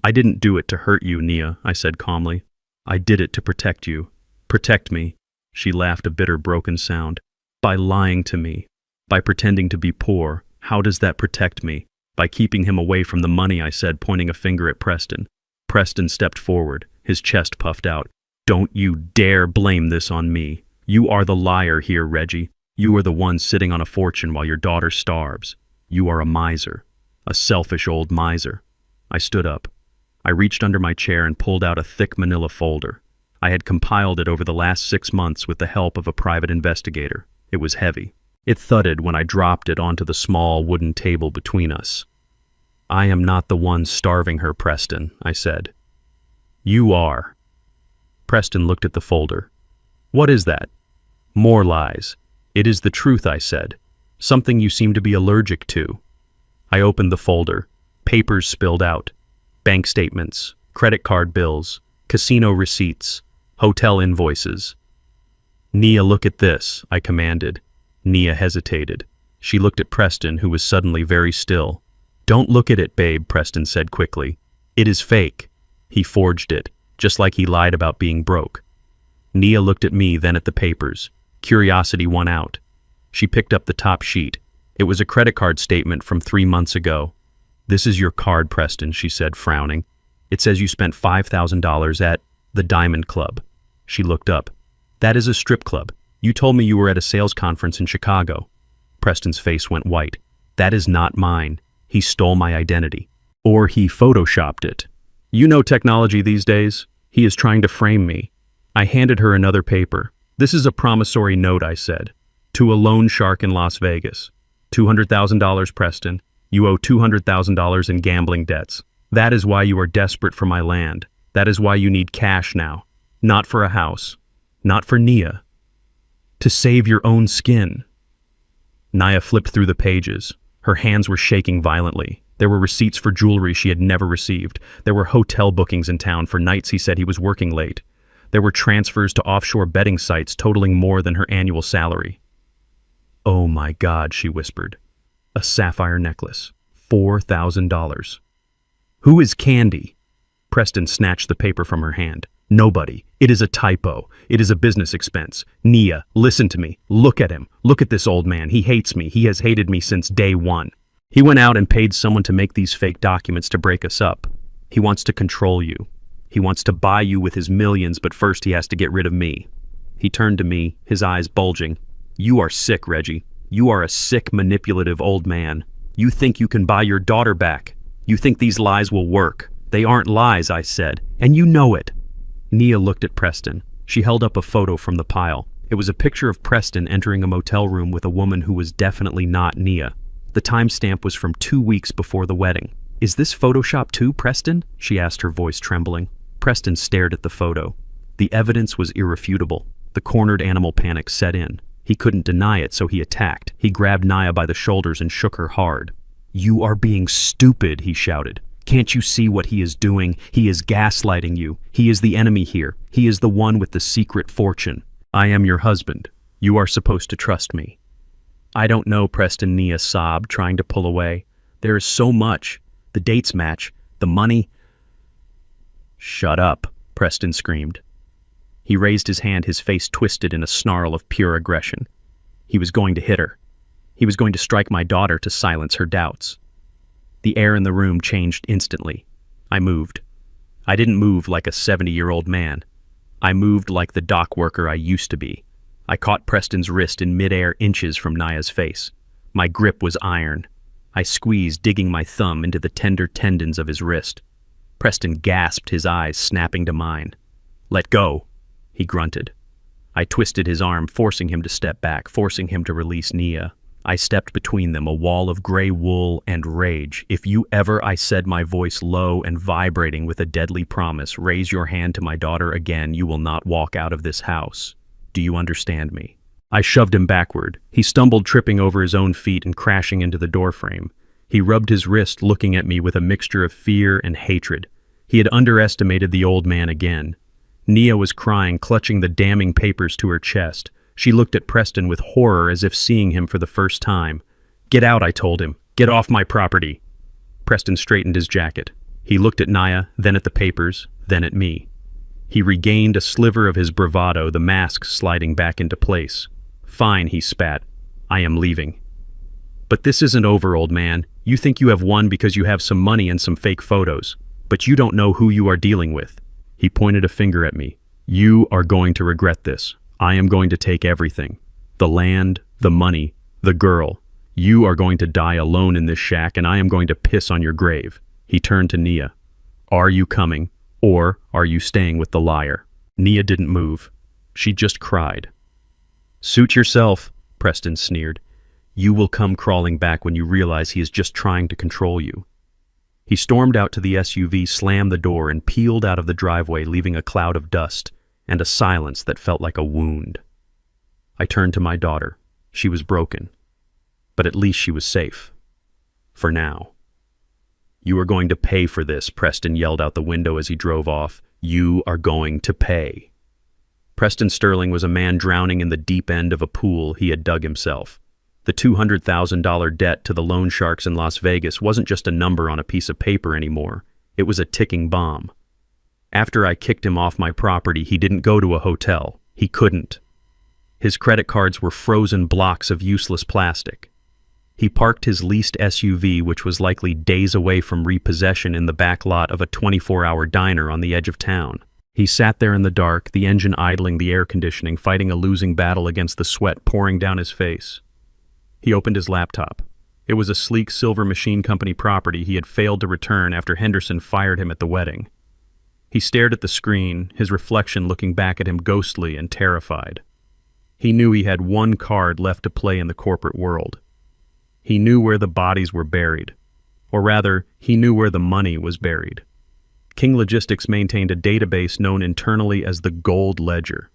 "I didn't do it to hurt you, Nia," I said calmly. "I did it to protect you. Protect me." She laughed, a bitter, broken sound. "By lying to me. By pretending to be poor. How does that protect me?" "By keeping him away from the money," I said, pointing a finger at Preston. Preston stepped forward, his chest puffed out. "Don't you dare blame this on me. You are the liar here, Reggie. You are the one sitting on a fortune while your daughter starves. You are a miser. A selfish old miser." I stood up. I reached under my chair and pulled out a thick manila folder. I had compiled it over the last 6 months with the help of a private investigator. It was heavy. It thudded when I dropped it onto the small wooden table between us. "I am not the one starving her, Preston," I said. "You are." Preston looked at the folder. "What is that?" "More lies. It is the truth," I said. "Something you seem to be allergic to." I opened the folder. Papers spilled out. Bank statements, credit card bills, casino receipts, hotel invoices. "Nia, look at this," I commanded. Nia hesitated. She looked at Preston, who was suddenly very still. "Don't look at it, babe," Preston said quickly. "It is fake. He forged it, just like he lied about being broke." Nia looked at me, then at the papers. Curiosity won out. She picked up the top sheet. It was a credit card statement from 3 months ago. "This is your card, Preston," she said, frowning. "It says you spent $5,000 at the Diamond Club." She looked up. "That is a strip club. You told me you were at a sales conference in Chicago." Preston's face went white. "That is not mine. He stole my identity. Or he photoshopped it. You know technology these days. He is trying to frame me." I handed her another paper. "This is a promissory note," I said, "to a loan shark in Las Vegas. $200,000, Preston. You owe $200,000 in gambling debts. That is why you are desperate for my land. That is why you need cash now. Not for a house. Not for Nia. To save your own skin." Nia flipped through the pages. Her hands were shaking violently. There were receipts for jewelry she had never received. There were hotel bookings in town for nights he said he was working late. There were transfers to offshore betting sites totaling more than her annual salary. "Oh my God," she whispered. "A sapphire necklace. $4,000. Who is Candy?" Preston snatched the paper from her hand. "Nobody. It is a typo. It is a business expense. Nia, listen to me. Look at him. Look at this old man. He hates me. He has hated me since day one. He went out and paid someone to make these fake documents to break us up. He wants to control you. He wants to buy you with his millions, but first he has to get rid of me. He turned to me, his eyes bulging. You are sick, Reggie. You are a sick, manipulative old man. You think you can buy your daughter back. You think these lies will work. They aren't lies, I said, and you know it. Nia looked at Preston. She held up a photo from the pile. It was a picture of Preston entering a motel room with a woman who was definitely not Nia. The timestamp was from 2 weeks before the wedding. Is this Photoshop too, Preston? She asked, her voice trembling. Preston stared at the photo. The evidence was irrefutable. The cornered animal panic set in. He couldn't deny it, so he attacked. He grabbed Nia by the shoulders and shook her hard. You are being stupid, he shouted. Can't you see what he is doing? He is gaslighting you. He is the enemy here. He is the one with the secret fortune. I am your husband. You are supposed to trust me. I don't know, Preston, Nia sobbed, trying to pull away. There is so much. The dates match. The money. Shut up, Preston screamed. He raised his hand, his face twisted in a snarl of pure aggression. He was going to hit her. He was going to strike my daughter to silence her doubts. The air in the room changed instantly. I moved. I didn't move like a 70-year-old man. I moved like the dock worker I used to be. I caught Preston's wrist in midair, inches from Nia's face. My grip was iron. I squeezed, digging my thumb into the tender tendons of his wrist. Preston gasped, his eyes snapping to mine. Let go, he grunted. I twisted his arm, forcing him to step back, forcing him to release Nia. I stepped between them, a wall of gray wool and rage. If you ever, I said, my voice low and vibrating with a deadly promise, raise your hand to my daughter again, you will not walk out of this house. Do you understand me? I shoved him backward. He stumbled, tripping over his own feet and crashing into the doorframe. He rubbed his wrist, looking at me with a mixture of fear and hatred. He had underestimated the old man again. Nia was crying, clutching the damning papers to her chest. She looked at Preston with horror, as if seeing him for the first time. Get out, I told him. Get off my property. Preston straightened his jacket. He looked at Nia, then at the papers, then at me. He regained a sliver of his bravado, the mask sliding back into place. Fine, he spat. I am leaving. But this isn't over, old man. You think you have won because you have some money and some fake photos. But you don't know who you are dealing with. He pointed a finger at me. You are going to regret this. I am going to take everything. The land, the money, the girl. You are going to die alone in this shack, and I am going to piss on your grave. He turned to Nia. Are you coming, or are you staying with the liar? Nia didn't move. She just cried. Suit yourself, Preston sneered. You will come crawling back when you realize he is just trying to control you. He stormed out to the SUV, slammed the door, and peeled out of the driveway, leaving a cloud of dust and a silence that felt like a wound. I turned to my daughter. She was broken, but at least she was safe. For now. You are going to pay for this, Preston yelled out the window as he drove off. You are going to pay. Preston Sterling was a man drowning in the deep end of a pool he had dug himself. The $200,000 debt to the loan sharks in Las Vegas wasn't just a number on a piece of paper anymore. It was a ticking bomb. After I kicked him off my property, he didn't go to a hotel. He couldn't. His credit cards were frozen blocks of useless plastic. He parked his leased SUV, which was likely days away from repossession, in the back lot of a 24-hour diner on the edge of town. He sat there in the dark, the engine idling, the air conditioning, fighting a losing battle against the sweat pouring down his face. He opened his laptop. It was a sleek Silver Machine Company property he had failed to return after Henderson fired him at the wedding. He stared at the screen, his reflection looking back at him ghostly and terrified. He knew he had one card left to play in the corporate world. He knew where the bodies were buried. Or rather, he knew where the money was buried. King Logistics maintained a database known internally as the Gold Ledger.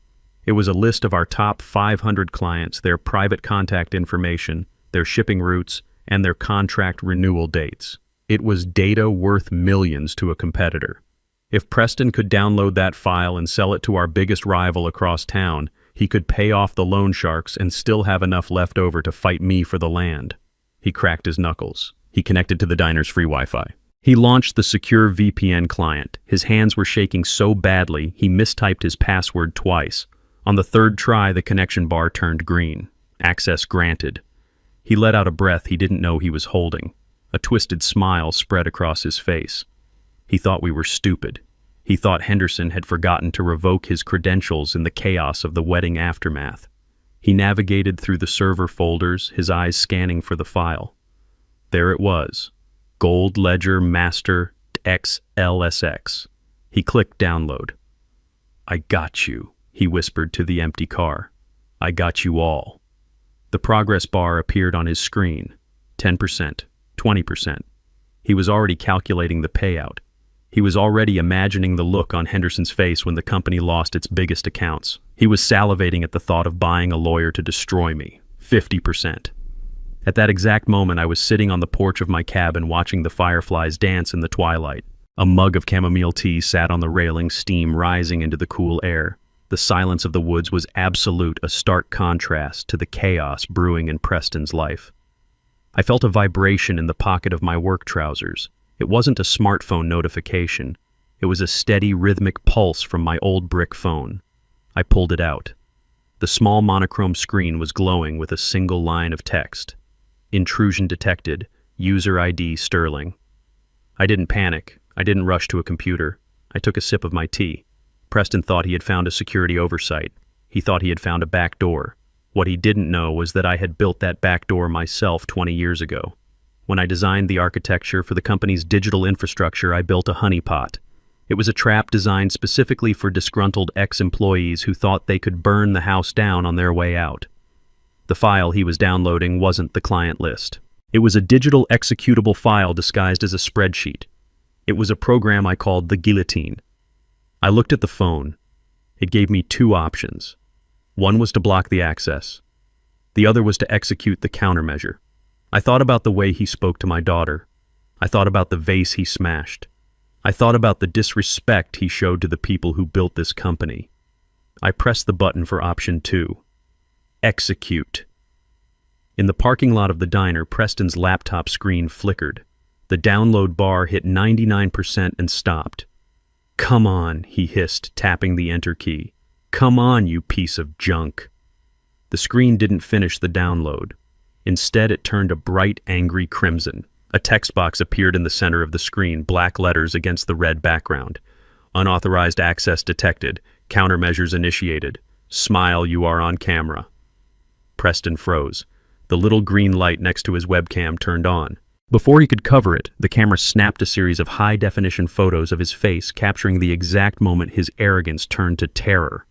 It was a list of our top 500 clients, their private contact information, their shipping routes, and their contract renewal dates. It was data worth millions to a competitor. If Preston could download that file and sell it to our biggest rival across town, he could pay off the loan sharks and still have enough left over to fight me for the land. He cracked his knuckles. He connected to the diner's free Wi-Fi. He launched the secure VPN client. His hands were shaking so badly, he mistyped his password twice. On the third try, the connection bar turned green. Access granted. He let out a breath he didn't know he was holding. A twisted smile spread across his face. He thought we were stupid. He thought Henderson had forgotten to revoke his credentials in the chaos of the wedding aftermath. He navigated through the server folders, his eyes scanning for the file. There it was. Gold Ledger Master XLSX. He clicked download. "I got you," he whispered to the empty car. "I got you all." The progress bar appeared on his screen. 10%, 20%. He was already calculating the payout. He was already imagining the look on Henderson's face when the company lost its biggest accounts. He was salivating at the thought of buying a lawyer to destroy me. 50%. At that exact moment, I was sitting on the porch of my cabin watching the fireflies dance in the twilight. A mug of chamomile tea sat on the railing, steam rising into the cool air. The silence of the woods was absolute, a stark contrast to the chaos brewing in Preston's life. I felt a vibration in the pocket of my work trousers. It wasn't a smartphone notification. It was a steady, rhythmic pulse from my old brick phone. I pulled it out. The small monochrome screen was glowing with a single line of text. "Intrusion detected. User ID Sterling." I didn't panic. I didn't rush to a computer. I took a sip of my tea. Preston thought he had found a security oversight. He thought he had found a back door. What he didn't know was that I had built that back door myself 20 years ago. When I designed the architecture for the company's digital infrastructure, I built a honeypot. It was a trap designed specifically for disgruntled ex-employees who thought they could burn the house down on their way out. The file he was downloading wasn't the client list. It was a digital executable file disguised as a spreadsheet. It was a program I called the guillotine. I looked at the phone. It gave me two options. One was to block the access. The other was to execute the countermeasure. I thought about the way he spoke to my daughter. I thought about the vase he smashed. I thought about the disrespect he showed to the people who built this company. I pressed the button for option 2. Execute. In the parking lot of the diner, Preston's laptop screen flickered. The download bar hit 99% and stopped. "Come on," he hissed, tapping the enter key. "Come on, you piece of junk." The screen didn't finish the download. Instead, it turned a bright, angry crimson. A text box appeared in the center of the screen, black letters against the red background. "Unauthorized access detected. Countermeasures initiated. Smile, you are on camera." Preston froze. The little green light next to his webcam turned on. Before he could cover it, the camera snapped a series of high-definition photos of his face, capturing the exact moment his arrogance turned to terror.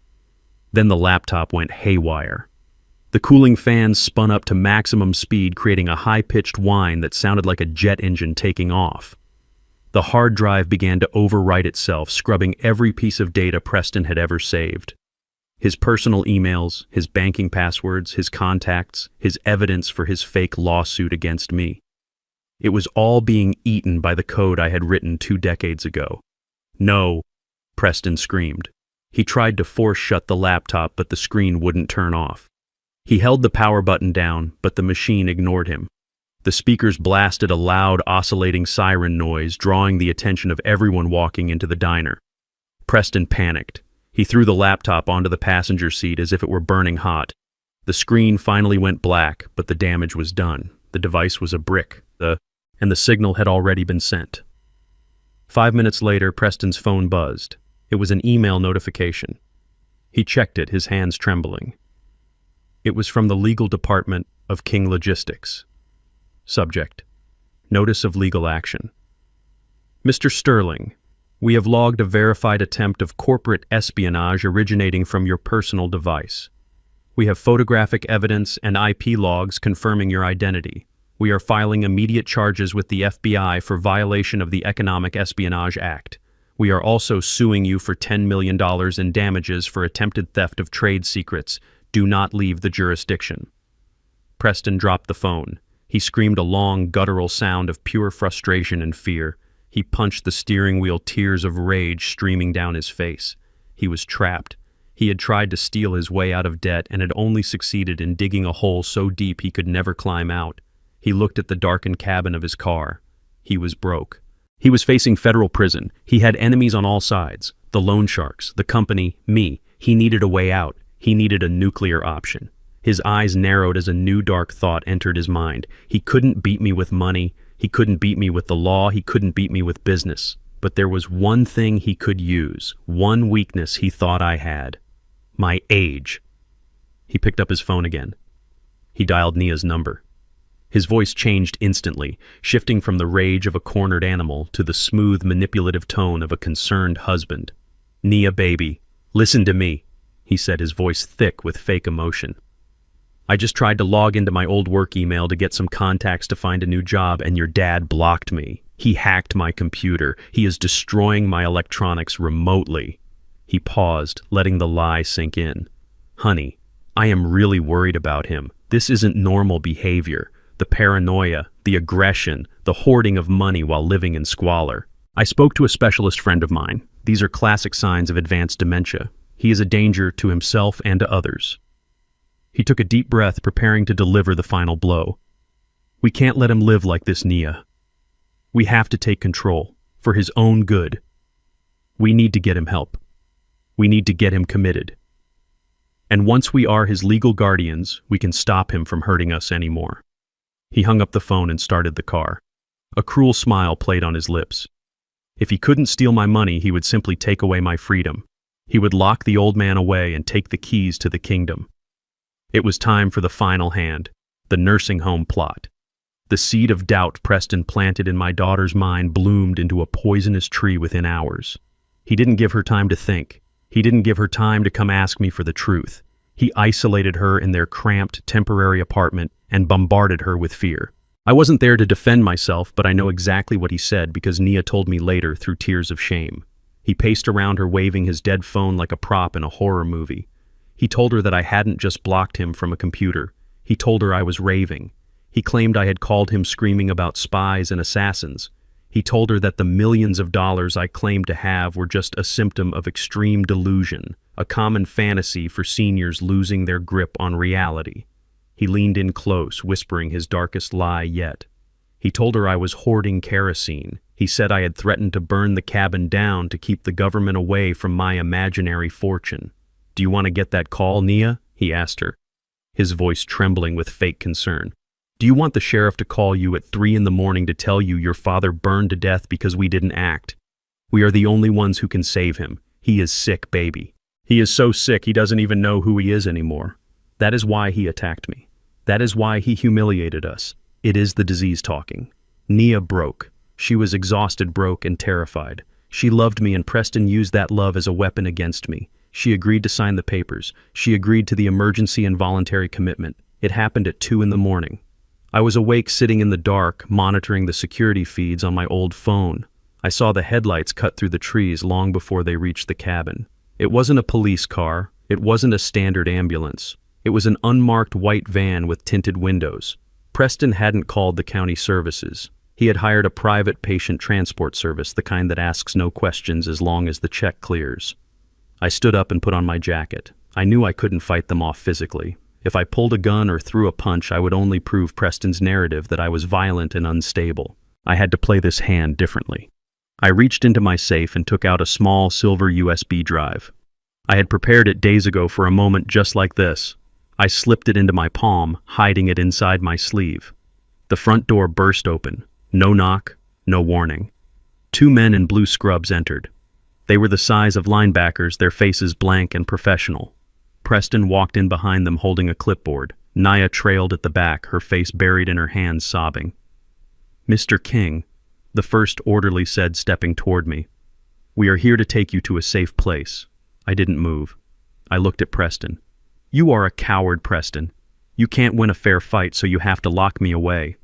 Then the laptop went haywire. The cooling fans spun up to maximum speed, creating a high-pitched whine that sounded like a jet engine taking off. The hard drive began to overwrite itself, scrubbing every piece of data Preston had ever saved. His personal emails, his banking passwords, his contacts, his evidence for his fake lawsuit against me. It was all being eaten by the code I had written 2 decades ago. "No," Preston screamed. He tried to force shut the laptop, but the screen wouldn't turn off. He held the power button down, but the machine ignored him. The speakers blasted a loud, oscillating siren noise, drawing the attention of everyone walking into the diner. Preston panicked. He threw the laptop onto the passenger seat as if it were burning hot. The screen finally went black, but the damage was done. The device was a brick, and the signal had already been sent. 5 minutes later, Preston's phone buzzed. It was an email notification. He checked it, his hands trembling. It was from the legal department of King Logistics. Subject: Notice of legal action. Mr. Sterling, we have logged a verified attempt of corporate espionage originating from your personal device. We have photographic evidence and IP logs confirming your identity. We are filing immediate charges with the FBI for violation of the Economic Espionage Act. We are also suing you for $10 million in damages for attempted theft of trade secrets. Do not leave the jurisdiction. Preston dropped the phone. He screamed a long, guttural sound of pure frustration and fear. He punched the steering wheel, tears of rage streaming down his face. He was trapped. He had tried to steal his way out of debt and had only succeeded in digging a hole so deep he could never climb out. He looked at the darkened cabin of his car. He was broke. He was facing federal prison. He had enemies on all sides. The loan sharks, the company, me. He needed a way out. He needed a nuclear option. His eyes narrowed as a new dark thought entered his mind. He couldn't beat me with money. He couldn't beat me with the law. He couldn't beat me with business. But there was one thing he could use, one weakness he thought I had. My age. He picked up his phone again. He dialed Nia's number. His voice changed instantly, shifting from the rage of a cornered animal to the smooth, manipulative tone of a concerned husband. "Nia, baby, listen to me," he said, his voice thick with fake emotion. "I just tried to log into my old work email to get some contacts to find a new job, and your dad blocked me. He hacked my computer. He is destroying my electronics remotely." He paused, letting the lie sink in. "Honey, I am really worried about him. This isn't normal behavior. The paranoia, the aggression, the hoarding of money while living in squalor. I spoke to a specialist friend of mine. These are classic signs of advanced dementia. He is a danger to himself and to others." He took a deep breath, preparing to deliver the final blow. "We can't let him live like this, Nia. We have to take control, for his own good. We need to get him help. We need to get him committed. And once we are his legal guardians, we can stop him from hurting us anymore." He hung up the phone and started the car. A cruel smile played on his lips. If he couldn't steal my money, he would simply take away my freedom. He would lock the old man away and take the keys to the kingdom. It was time for the final hand, the nursing home plot. The seed of doubt Preston planted in my daughter's mind bloomed into a poisonous tree within hours. He didn't give her time to think. He didn't give her time to come ask me for the truth. He isolated her in their cramped, temporary apartment and bombarded her with fear. I wasn't there to defend myself, but I know exactly what he said because Nia told me later through tears of shame. He paced around her waving his dead phone like a prop in a horror movie. He told her that I hadn't just blocked him from a computer. He told her I was raving. He claimed I had called him screaming about spies and assassins. He told her that the millions of dollars I claimed to have were just a symptom of extreme delusion, a common fantasy for seniors losing their grip on reality. He leaned in close, whispering his darkest lie yet. He told her I was hoarding kerosene. He said I had threatened to burn the cabin down to keep the government away from my imaginary fortune. "Do you want to get that call, Nia?" he asked her, his voice trembling with fake concern. "Do you want the sheriff to call you at 3 in the morning to tell you your father burned to death because we didn't act? We are the only ones who can save him. He is sick, baby. He is so sick he doesn't even know who he is anymore. That is why he attacked me. That is why he humiliated us. It is the disease talking." Nia broke. She was exhausted, broke, and terrified. She loved me, and Preston used that love as a weapon against me. She agreed to sign the papers. She agreed to the emergency and voluntary commitment. It happened at 2 in the morning. I was awake, sitting in the dark, monitoring the security feeds on my old phone. I saw the headlights cut through the trees long before they reached the cabin. It wasn't a police car. It wasn't a standard ambulance. It was an unmarked white van with tinted windows. Preston hadn't called the county services. He had hired a private patient transport service, the kind that asks no questions as long as the check clears. I stood up and put on my jacket. I knew I couldn't fight them off physically. If I pulled a gun or threw a punch, I would only prove Preston's narrative that I was violent and unstable. I had to play this hand differently. I reached into my safe and took out a small silver USB drive. I had prepared it days ago for a moment just like this. I slipped it into my palm, hiding it inside my sleeve. The front door burst open. No knock, no warning. 2 men in blue scrubs entered. They were the size of linebackers, their faces blank and professional. Preston walked in behind them holding a clipboard. Nia trailed at the back, her face buried in her hands, sobbing. "Mr. King," the first orderly said, stepping toward me. "We are here to take you to a safe place." I didn't move. I looked at Preston. "You are a coward, Preston. You can't win a fair fight, so you have to lock me away."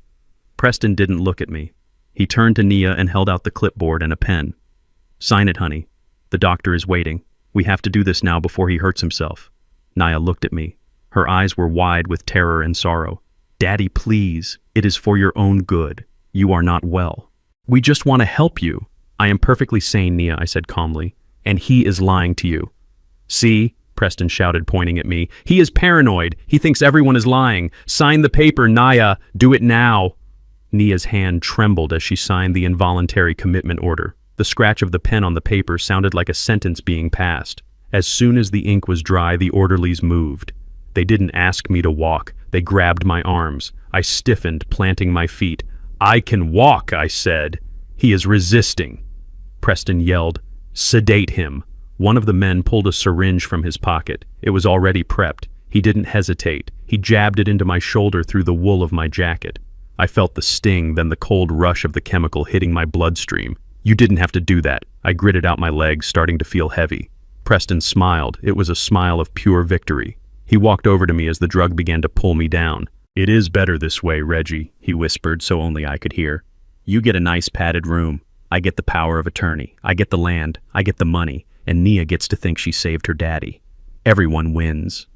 Preston didn't look at me. He turned to Nia and held out the clipboard and a pen. "Sign it, honey. The doctor is waiting. We have to do this now before he hurts himself." Nia looked at me. Her eyes were wide with terror and sorrow. "Daddy, please. It is for your own good. You are not well." "We just want to help you." "I am perfectly sane, Nia," I said calmly. "And he is lying to you." "See?" Preston shouted, pointing at me. "He is paranoid. He thinks everyone is lying. Sign the paper, Nia. Do it now." Nia's hand trembled as she signed the involuntary commitment order. The scratch of the pen on the paper sounded like a sentence being passed. As soon as the ink was dry, the orderlies moved. They didn't ask me to walk. They grabbed my arms. I stiffened, planting my feet. "I can walk," I said. "He is resisting." Preston yelled. "Sedate him." One of the men pulled a syringe from his pocket. It was already prepped. He didn't hesitate. He jabbed it into my shoulder through the wool of my jacket. I felt the sting, then the cold rush of the chemical hitting my bloodstream. "You didn't have to do that." I gritted out my legs, starting to feel heavy. Preston smiled. It was a smile of pure victory. He walked over to me as the drug began to pull me down. "It is better this way, Reggie," he whispered so only I could hear. "You get a nice padded room. I get the power of attorney. I get the land. I get the money. And Nia gets to think she saved her daddy. Everyone wins."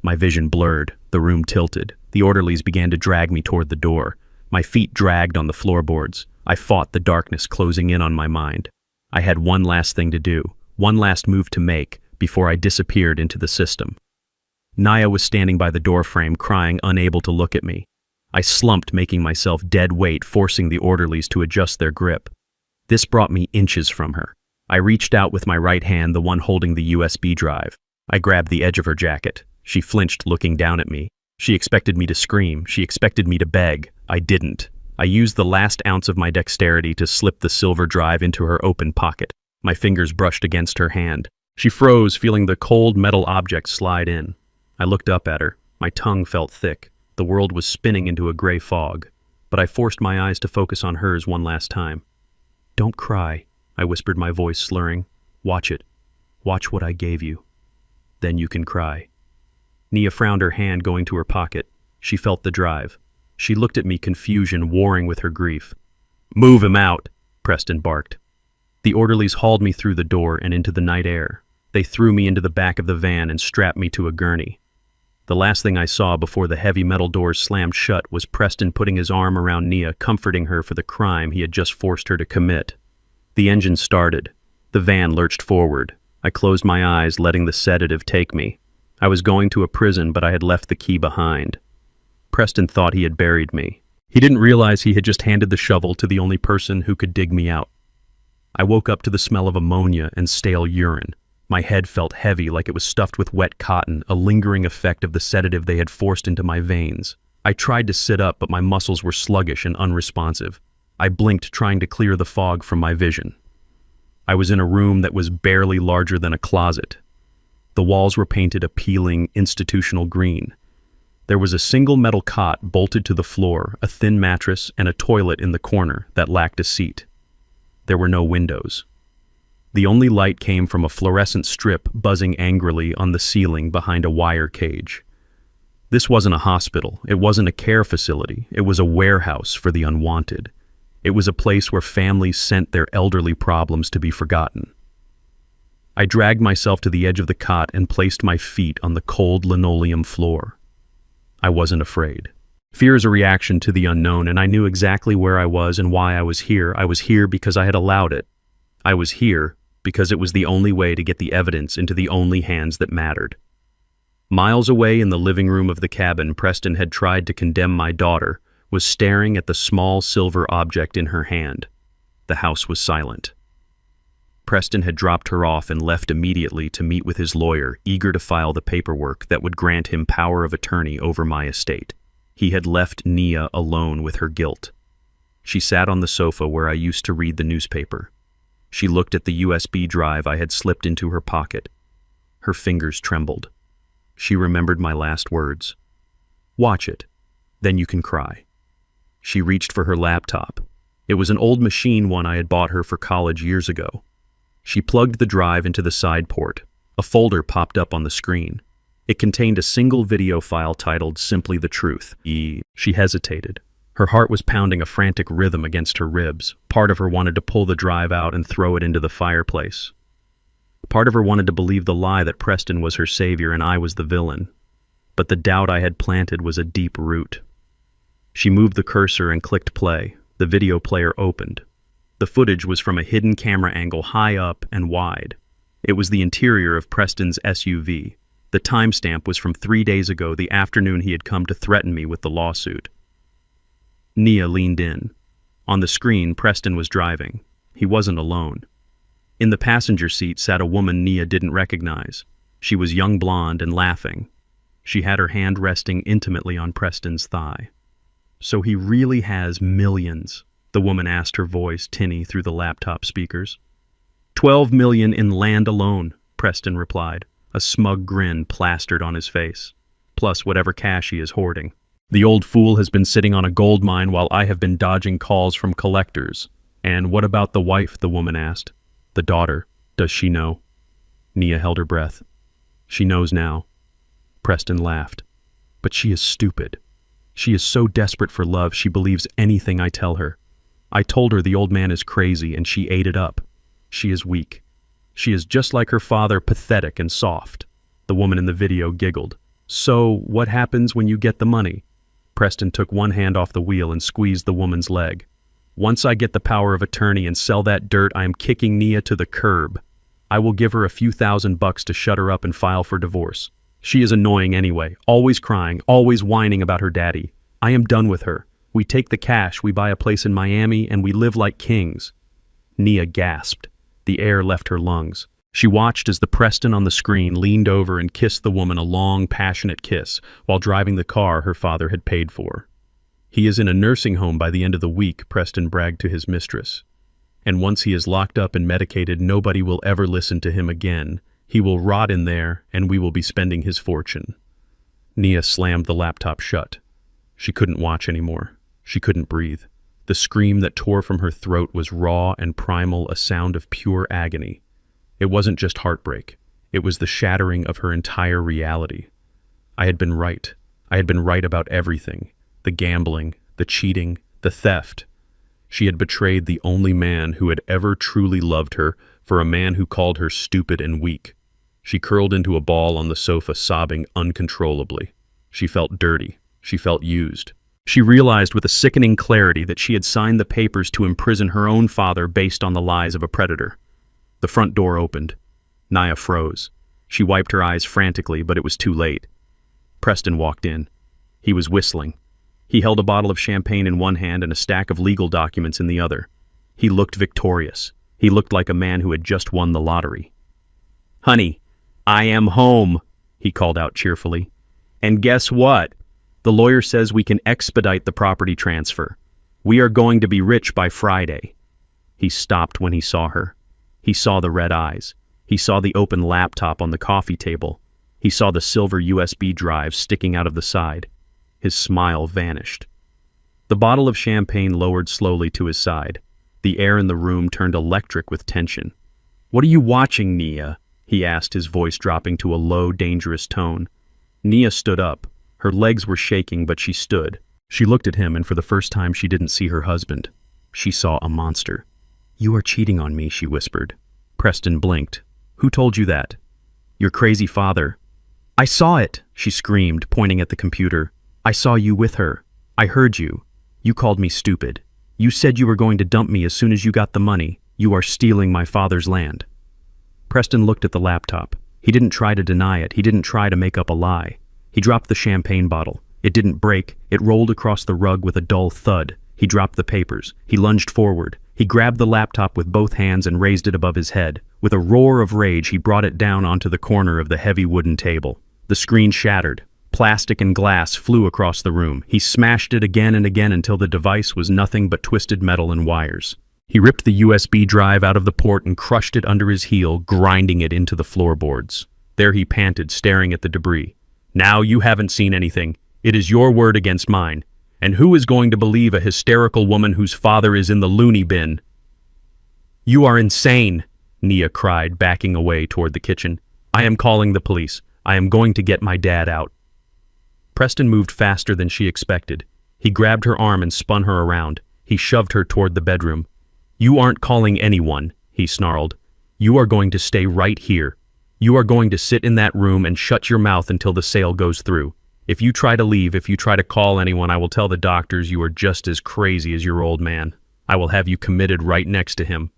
My vision blurred. The room tilted. The orderlies began to drag me toward the door. My feet dragged on the floorboards. I fought the darkness closing in on my mind. I had one last thing to do, one last move to make, before I disappeared into the system. Nia was standing by the doorframe, crying, unable to look at me. I slumped, making myself dead weight, forcing the orderlies to adjust their grip. This brought me inches from her. I reached out with my right hand, the one holding the USB drive. I grabbed the edge of her jacket. She flinched, looking down at me. She expected me to scream. She expected me to beg. I didn't. I used the last ounce of my dexterity to slip the silver drive into her open pocket. My fingers brushed against her hand. She froze, feeling the cold metal object slide in. I looked up at her. My tongue felt thick. The world was spinning into a gray fog. But I forced my eyes to focus on hers one last time. "Don't cry," I whispered, my voice slurring. "Watch it. Watch what I gave you. Then you can cry." Nia frowned, her hand going to her pocket. She felt the drive. She looked at me, confusion warring with her grief. "Move him out," Preston barked. The orderlies hauled me through the door and into the night air. They threw me into the back of the van and strapped me to a gurney. The last thing I saw before the heavy metal doors slammed shut was Preston putting his arm around Nia, comforting her for the crime he had just forced her to commit. The engine started. The van lurched forward. I closed my eyes, letting the sedative take me. I was going to a prison, but I had left the key behind. Preston thought he had buried me. He didn't realize he had just handed the shovel to the only person who could dig me out. I woke up to the smell of ammonia and stale urine. My head felt heavy, like it was stuffed with wet cotton, a lingering effect of the sedative they had forced into my veins. I tried to sit up, but my muscles were sluggish and unresponsive. I blinked, trying to clear the fog from my vision. I was in a room that was barely larger than a closet. The walls were painted a peeling, institutional green. There was a single metal cot bolted to the floor, a thin mattress, and a toilet in the corner that lacked a seat. There were no windows. The only light came from a fluorescent strip buzzing angrily on the ceiling behind a wire cage. This wasn't a hospital. It wasn't a care facility. It was a warehouse for the unwanted. It was a place where families sent their elderly problems to be forgotten. I dragged myself to the edge of the cot and placed my feet on the cold linoleum floor. I wasn't afraid. Fear is a reaction to the unknown, and I knew exactly where I was and why I was here. I was here because I had allowed it. I was here because it was the only way to get the evidence into the only hands that mattered. Miles away in the living room of the cabin Preston had tried to condemn my daughter was staring at the small silver object in her hand. The house was silent. Preston had dropped her off and left immediately to meet with his lawyer, eager to file the paperwork that would grant him power of attorney over my estate. He had left Nia alone with her guilt. She sat on the sofa where I used to read the newspaper. She looked at the USB drive I had slipped into her pocket. Her fingers trembled. She remembered my last words. "Watch it. Then you can cry." She reached for her laptop. It was an old machine, one I had bought her for college years ago. She plugged the drive into the side port. A folder popped up on the screen. It contained a single video file titled Simply the Truth. She hesitated. Her heart was pounding a frantic rhythm against her ribs. Part of her wanted to pull the drive out and throw it into the fireplace. Part of her wanted to believe the lie that Preston was her savior and I was the villain. But the doubt I had planted was a deep root. She moved the cursor and clicked play. The video player opened. The footage was from a hidden camera angle high up and wide. It was the interior of Preston's SUV. The timestamp was from 3 days ago, the afternoon he had come to threaten me with the lawsuit. Nia leaned in. On the screen, Preston was driving. He wasn't alone. In the passenger seat sat a woman Nia didn't recognize. She was young, blonde, and laughing. She had her hand resting intimately on Preston's thigh. "So he really has millions?" the woman asked, her voice tinny through the laptop speakers. $12 million in land alone, Preston replied, a smug grin plastered on his face, plus whatever cash he is hoarding. The old fool has been sitting on a gold mine while I have been dodging calls from collectors. And what about the wife, the woman asked. The daughter, does she know? Nia held her breath. She knows now. Preston laughed. But she is stupid. She is so desperate for love she believes anything I tell her. I told her the old man is crazy and she ate it up. She is weak. She is just like her father, pathetic and soft. The woman in the video giggled. So, what happens when you get the money? Preston took one hand off the wheel and squeezed the woman's leg. Once I get the power of attorney and sell that dirt, I am kicking Nia to the curb. I will give her a few $1,000 to shut her up and file for divorce. She is annoying anyway, always crying, always whining about her daddy. I am done with her. We take the cash, we buy a place in Miami, and we live like kings. Nia gasped. The air left her lungs. She watched as the Preston on the screen leaned over and kissed the woman a long, passionate kiss while driving the car her father had paid for. He is in a nursing home by the end of the week, Preston bragged to his mistress. And once he is locked up and medicated, nobody will ever listen to him again. He will rot in there, and we will be spending his fortune. Nia slammed the laptop shut. She couldn't watch anymore. She couldn't breathe. The scream that tore from her throat was raw and primal, a sound of pure agony. It wasn't just heartbreak. It was the shattering of her entire reality. I had been right. I had been right about everything. The gambling, the cheating, the theft. She had betrayed the only man who had ever truly loved her for a man who called her stupid and weak. She curled into a ball on the sofa, sobbing uncontrollably. She felt dirty. She felt used. She realized with a sickening clarity that she had signed the papers to imprison her own father based on the lies of a predator. The front door opened. Nia froze. She wiped her eyes frantically, but it was too late. Preston walked in. He was whistling. He held a bottle of champagne in one hand and a stack of legal documents in the other. He looked victorious. He looked like a man who had just won the lottery. "Honey, I am home," he called out cheerfully. "And guess what? The lawyer says we can expedite the property transfer. We are going to be rich by Friday." He stopped when he saw her. He saw the red eyes. He saw the open laptop on the coffee table. He saw the silver USB drive sticking out of the side. His smile vanished. The bottle of champagne lowered slowly to his side. The air in the room turned electric with tension. "What are you watching, Nia?" he asked, his voice dropping to a low, dangerous tone. Nia stood up. Her legs were shaking, but she stood. She looked at him, and for the first time she didn't see her husband. She saw a monster. "You are cheating on me," she whispered. Preston blinked. "Who told you that?" "Your crazy father." "I saw it," she screamed, pointing at the computer. "I saw you with her. I heard you. You called me stupid. You said you were going to dump me as soon as you got the money. You are stealing my father's land." Preston looked at the laptop. He didn't try to deny it. He didn't try to make up a lie. He dropped the champagne bottle. It didn't break. It rolled across the rug with a dull thud. He dropped the papers. He lunged forward. He grabbed the laptop with both hands and raised it above his head. With a roar of rage, he brought it down onto the corner of the heavy wooden table. The screen shattered. Plastic and glass flew across the room. He smashed it again and again until the device was nothing but twisted metal and wires. He ripped the USB drive out of the port and crushed it under his heel, grinding it into the floorboards. There he panted, staring at the debris. "Now you haven't seen anything. It is your word against mine. And who is going to believe a hysterical woman whose father is in the loony bin?" "You are insane," Nia cried, backing away toward the kitchen. "I am calling the police. I am going to get my dad out." Preston moved faster than she expected. He grabbed her arm and spun her around. He shoved her toward the bedroom. "You aren't calling anyone," he snarled. "You are going to stay right here. You are going to sit in that room and shut your mouth until the sale goes through. If you try to leave, if you try to call anyone, I will tell the doctors you are just as crazy as your old man. I will have you committed right next to him."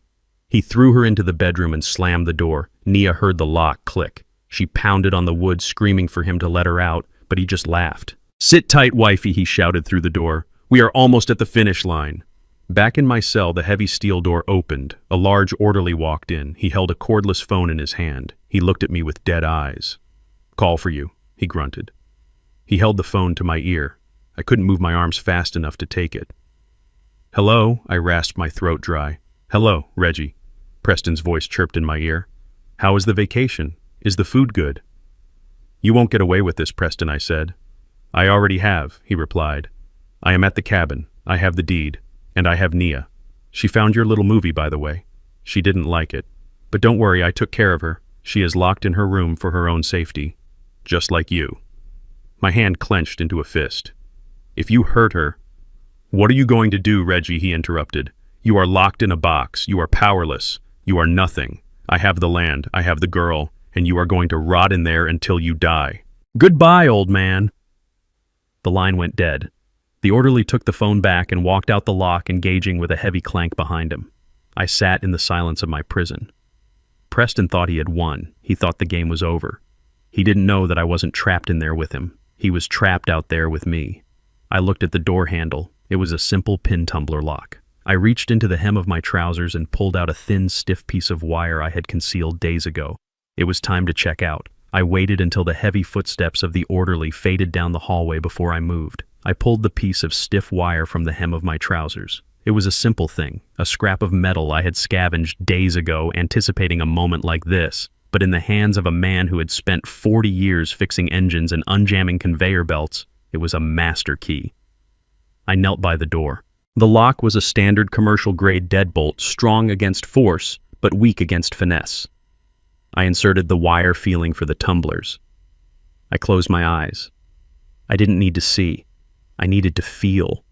He threw her into the bedroom and slammed the door. Nia heard the lock click. She pounded on the wood, screaming for him to let her out, but he just laughed. "Sit tight, wifey," he shouted through the door. "We are almost at the finish line." Back in my cell, the heavy steel door opened. A large orderly walked in. He held a cordless phone in his hand. He looked at me with dead eyes. "Call for you," he grunted. He held the phone to my ear. I couldn't move my arms fast enough to take it. "Hello?" I rasped, my throat dry. "Hello, Reggie." Preston's voice chirped in my ear. How is the vacation? Is the food good? You won't get away with this, Preston, I said. I already have, he replied. I am at the cabin. I have the deed. And I have Nia. She found your little movie, by the way. She didn't like it. But don't worry, I took care of her. She is locked in her room for her own safety. Just like you. My hand clenched into a fist. If you hurt her... What are you going to do, Reggie? He interrupted. You are locked in a box. You are powerless. You are nothing. I have the land. I have the girl. And you are going to rot in there until you die. Goodbye, old man. The line went dead. The orderly took the phone back and walked out the lock, engaging with a heavy clank behind him. I sat in the silence of my prison. Preston thought he had won. He thought the game was over. He didn't know that I wasn't trapped in there with him. He was trapped out there with me. I looked at the door handle. It was a simple pin tumbler lock. I reached into the hem of my trousers and pulled out a thin, stiff piece of wire I had concealed days ago. It was time to check out. I waited until the heavy footsteps of the orderly faded down the hallway before I moved. I pulled the piece of stiff wire from the hem of my trousers. It was a simple thing, a scrap of metal I had scavenged days ago, anticipating a moment like this, but in the hands of a man who had spent 40 years fixing engines and unjamming conveyor belts, it was a master key. I knelt by the door. The lock was a standard commercial-grade deadbolt, strong against force, but weak against finesse. I inserted the wire feeling for the tumblers. I closed my eyes. I didn't need to see. I needed to feel.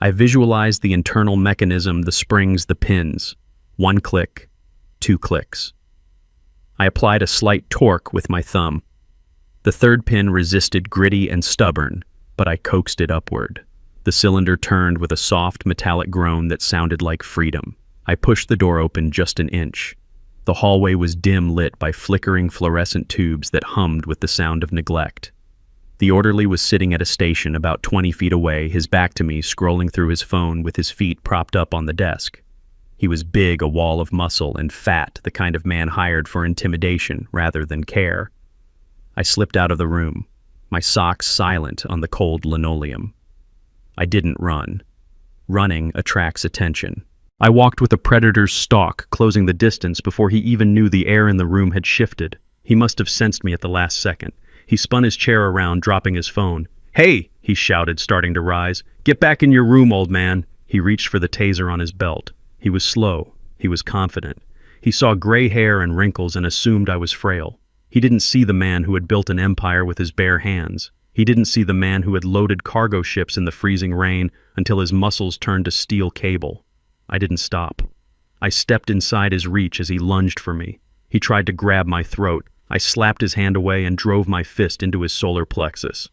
I visualized the internal mechanism, the springs, the pins. 1 click, 2 clicks. I applied a slight torque with my thumb. The third pin resisted, gritty and stubborn, but I coaxed it upward. The cylinder turned with a soft metallic groan that sounded like freedom. I pushed the door open just an inch. The hallway was dim lit by flickering fluorescent tubes that hummed with the sound of neglect. The orderly was sitting at a station about 20 feet away, his back to me, scrolling through his phone with his feet propped up on the desk. He was big, a wall of muscle, and fat, the kind of man hired for intimidation rather than care. I slipped out of the room, my socks silent on the cold linoleum. I didn't run. Running attracts attention. I walked with a predator's stalk, closing the distance before he even knew the air in the room had shifted. He must have sensed me at the last second. He spun his chair around, dropping his phone. "Hey!" he shouted, starting to rise. "Get back in your room, old man!" He reached for the taser on his belt. He was slow. He was confident. He saw gray hair and wrinkles and assumed I was frail. He didn't see the man who had built an empire with his bare hands. He didn't see the man who had loaded cargo ships in the freezing rain until his muscles turned to steel cable. I didn't stop. I stepped inside his reach as he lunged for me. He tried to grab my throat. I slapped his hand away and drove my fist into his solar plexus.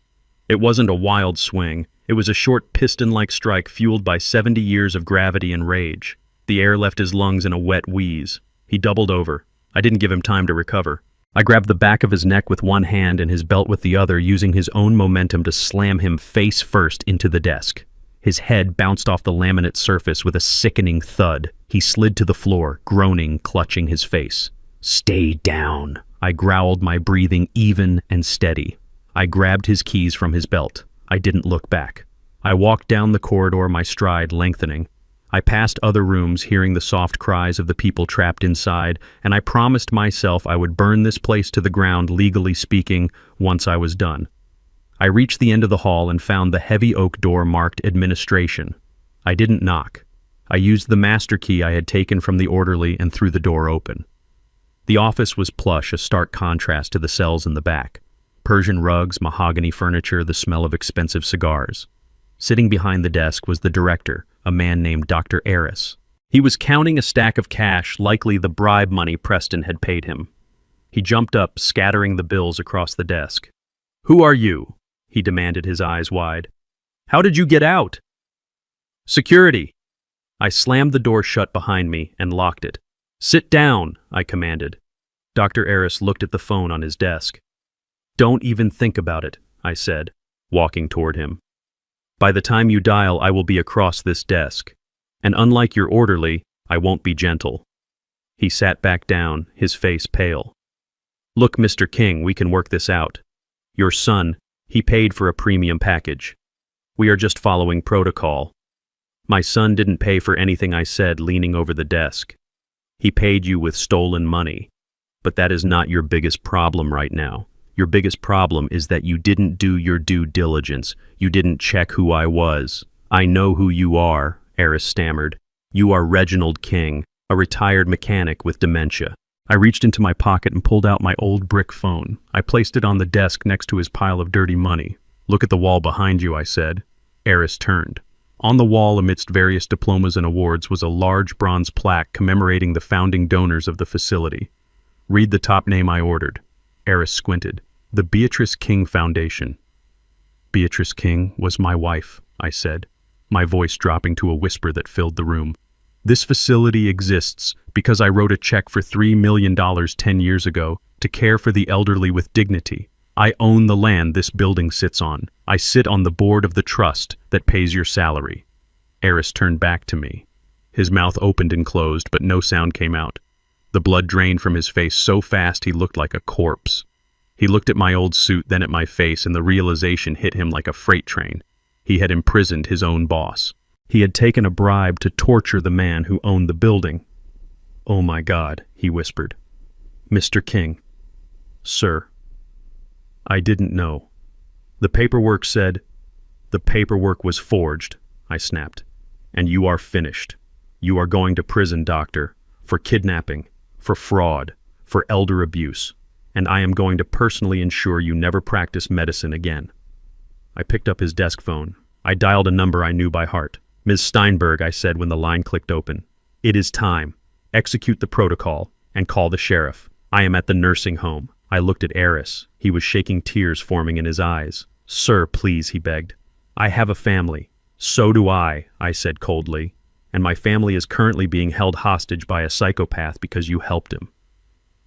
It wasn't a wild swing. It was a short piston-like strike fueled by 70 years of gravity and rage. The air left his lungs in a wet wheeze. He doubled over. I didn't give him time to recover. I grabbed the back of his neck with one hand and his belt with the other, using his own momentum to slam him face first into the desk. His head bounced off the laminate surface with a sickening thud. He slid to the floor, groaning, clutching his face. "Stay down," I growled, my breathing even and steady. I grabbed his keys from his belt. I didn't look back. I walked down the corridor, my stride lengthening. I passed other rooms, hearing the soft cries of the people trapped inside, and I promised myself I would burn this place to the ground, legally speaking, once I was done. I reached the end of the hall and found the heavy oak door marked Administration. I didn't knock. I used the master key I had taken from the orderly and threw the door open. The office was plush, a stark contrast to the cells in the back. Persian rugs, mahogany furniture, the smell of expensive cigars. Sitting behind the desk was the director, a man named Dr. Eris. He was counting a stack of cash, likely the bribe money Preston had paid him. He jumped up, scattering the bills across the desk. "Who are you?" he demanded, his eyes wide. "How did you get out?" "Security." I slammed the door shut behind me and locked it. "Sit down," I commanded. Dr. Eris looked at the phone on his desk. "Don't even think about it," I said, walking toward him. "By the time you dial, I will be across this desk. And unlike your orderly, I won't be gentle." He sat back down, his face pale. "Look, Mr. King, we can work this out. Your son, he paid for a premium package. We are just following protocol." My son didn't pay for anything, I said, leaning over the desk. He paid you with stolen money. But that is not your biggest problem right now. Your biggest problem is that you didn't do your due diligence. You didn't check who I was. I know who you are, Eris stammered. You are Reginald King, a retired mechanic with dementia. I reached into my pocket and pulled out my old brick phone. I placed it on the desk next to his pile of dirty money. Look at the wall behind you, I said. Eris turned. On the wall, amidst various diplomas and awards, was a large bronze plaque commemorating the founding donors of the facility. Read the top name I ordered. Eris squinted. The Beatrice King Foundation. Beatrice King was my wife, I said, my voice dropping to a whisper that filled the room. This facility exists because I wrote a check for $3 million 10 years ago to care for the elderly with dignity. I own the land this building sits on. I sit on the board of the trust that pays your salary. Eris turned back to me. His mouth opened and closed, but no sound came out. The blood drained from his face so fast he looked like a corpse. He looked at my old suit, then at my face, and the realization hit him like a freight train. He had imprisoned his own boss. He had taken a bribe to torture the man who owned the building. "Oh my God," he whispered. "Mr. King." "Sir." "I didn't know. The paperwork said—" "The paperwork was forged," I snapped. "And you are finished. You are going to prison, doctor, for kidnapping, for fraud, for elder abuse, and I am going to personally ensure you never practice medicine again." I picked up his desk phone. I dialed a number I knew by heart. "Ms. Steinberg," I said when the line clicked open. "It is time. Execute the protocol and call the sheriff. I am at the nursing home." I looked at Eris. He was shaking, tears forming in his eyes. "Sir, please," he begged. "I have a family." "So do I said coldly. "And my family is currently being held hostage by a psychopath because you helped him.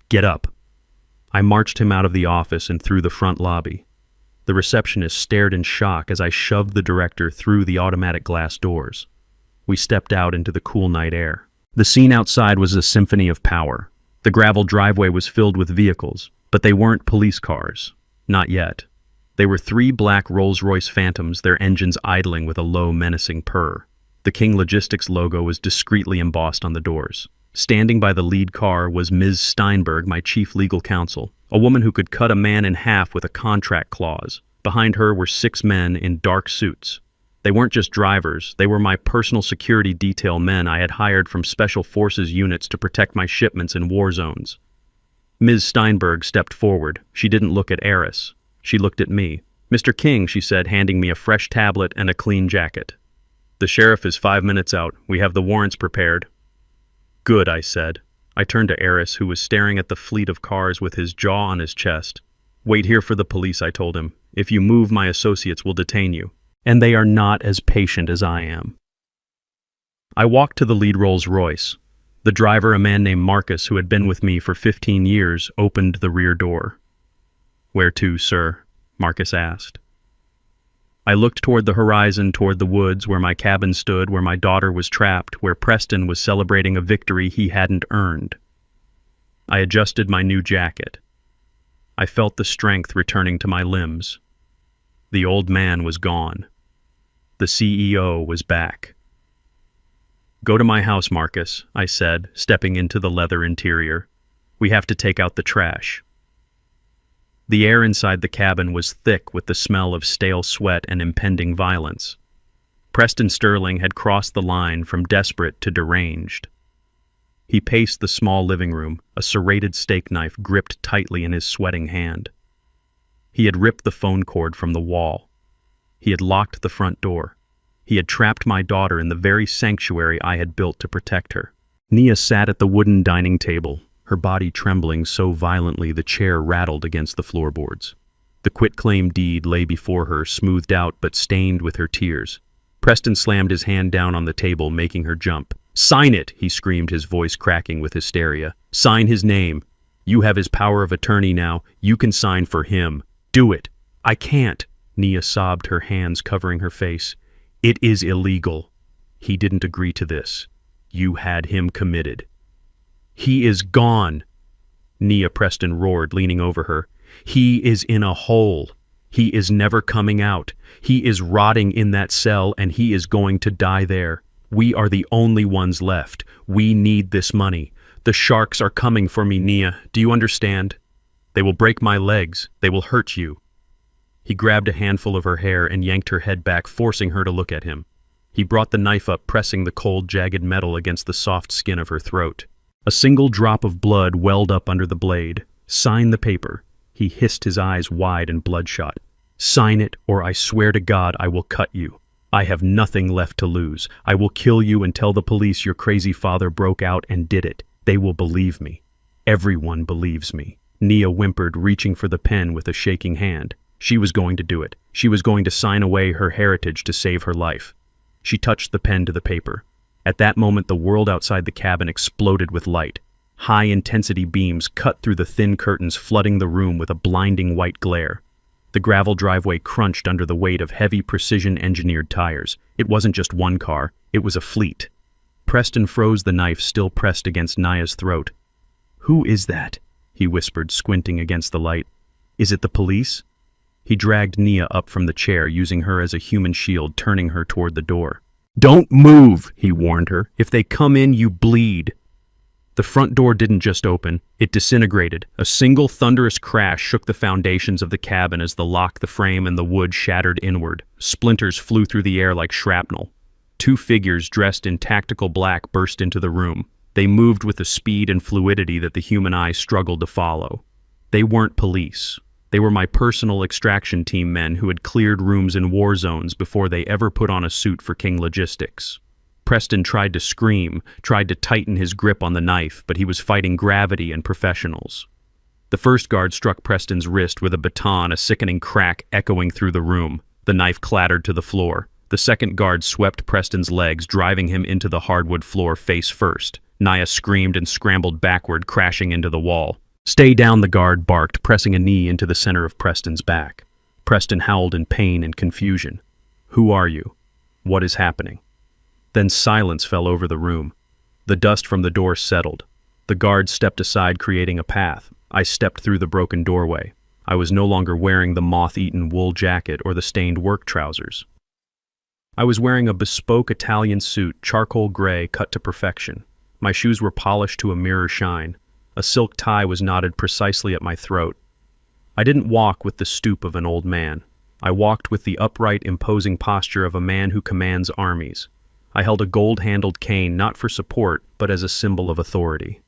Get up." I marched him out of the office and through the front lobby. The receptionist stared in shock as I shoved the director through the automatic glass doors. We stepped out into the cool night air. The scene outside was a symphony of power. The gravel driveway was filled with vehicles, but they weren't police cars. Not yet. They were 3 black Rolls-Royce Phantoms, their engines idling with a low, menacing purr. The King Logistics logo was discreetly embossed on the doors. Standing by the lead car was Ms. Steinberg, my chief legal counsel, a woman who could cut a man in half with a contract clause. Behind her were 6 men in dark suits. They weren't just drivers, they were my personal security detail men I had hired from Special Forces units to protect my shipments in war zones. Ms. Steinberg stepped forward. She didn't look at Eris. She looked at me. "Mr. King," she said, handing me a fresh tablet and a clean jacket. "The sheriff is 5 minutes out. We have the warrants prepared." "Good," I said. I turned to Eris, who was staring at the fleet of cars with his jaw on his chest. "Wait here for the police," I told him. "If you move, my associates will detain you. And they are not as patient as I am." I walked to the lead Rolls-Royce. The driver, a man named Marcus, who had been with me for 15 years, opened the rear door. "Where to, sir?" Marcus asked. I looked toward the horizon, toward the woods, where my cabin stood, where my daughter was trapped, where Preston was celebrating a victory he hadn't earned. I adjusted my new jacket. I felt the strength returning to my limbs. The old man was gone. The CEO was back. "Go to my house, Marcus," I said, stepping into the leather interior. "We have to take out the trash." The air inside the cabin was thick with the smell of stale sweat and impending violence. Preston Sterling had crossed the line from desperate to deranged. He paced the small living room, a serrated steak knife gripped tightly in his sweating hand. He had ripped the phone cord from the wall. He had locked the front door. He had trapped my daughter in the very sanctuary I had built to protect her. Nia sat at the wooden dining table, her body trembling so violently the chair rattled against the floorboards. The quitclaim deed lay before her, smoothed out but stained with her tears. Preston slammed his hand down on the table, making her jump. "Sign it!" he screamed, his voice cracking with hysteria. "Sign his name. You have his power of attorney now. You can sign for him. Do it." "I can't," Nia sobbed, her hands covering her face. "It is illegal. He didn't agree to this. You had him committed." "He is gone," Nia Preston roared, leaning over her. "He is in a hole. He is never coming out. He is rotting in that cell, and he is going to die there. We are the only ones left. We need this money. The sharks are coming for me, Nia. Do you understand? They will break my legs. They will hurt you. He grabbed a handful of her hair and yanked her head back, forcing her to look at him. He brought the knife up, pressing the cold, jagged metal against the soft skin of her throat. A single drop of blood welled up under the blade. Sign the paper. He hissed, his eyes wide and bloodshot. Sign it, or I swear to God I will cut you. I have nothing left to lose. I will kill you and tell the police your crazy father broke out and did it. They will believe me. Everyone believes me. Nia whimpered, reaching for the pen with a shaking hand. She was going to do it. She was going to sign away her heritage to save her life. She touched the pen to the paper. At that moment, the world outside the cabin exploded with light. High-intensity beams cut through the thin curtains, flooding the room with a blinding white glare. The gravel driveway crunched under the weight of heavy, precision-engineered tires. It wasn't just one car, it was a fleet. Preston froze, the knife still pressed against Nia's throat. "Who is that?" he whispered, squinting against the light. "Is it the police?" He dragged Nia up from the chair, using her as a human shield, turning her toward the door. "Don't move," he warned her. "If they come in, you bleed." The front door didn't just open, it disintegrated. A single thunderous crash shook the foundations of the cabin as the lock, the frame, and the wood shattered inward. Splinters flew through the air like shrapnel. Two figures dressed in tactical black burst into the room. They moved with a speed and fluidity that the human eye struggled to follow. They weren't police. They were my personal extraction team men who had cleared rooms in war zones before they ever put on a suit for King Logistics. Preston tried to scream, tried to tighten his grip on the knife, but he was fighting gravity and professionals. The first guard struck Preston's wrist with a baton, a sickening crack echoing through the room. The knife clattered to the floor. The second guard swept Preston's legs, driving him into the hardwood floor face first. Nia screamed and scrambled backward, crashing into the wall. "Stay down," the guard barked, pressing a knee into the center of Preston's back. Preston howled in pain and confusion. "Who are you? What is happening?" Then silence fell over the room. The dust from the door settled. The guard stepped aside, creating a path. I stepped through the broken doorway. I was no longer wearing the moth-eaten wool jacket or the stained work trousers. I was wearing a bespoke Italian suit, charcoal gray, cut to perfection. My shoes were polished to a mirror shine. A silk tie was knotted precisely at my throat. I didn't walk with the stoop of an old man. I walked with the upright, imposing posture of a man who commands armies. I held a gold-handled cane not for support, but as a symbol of authority.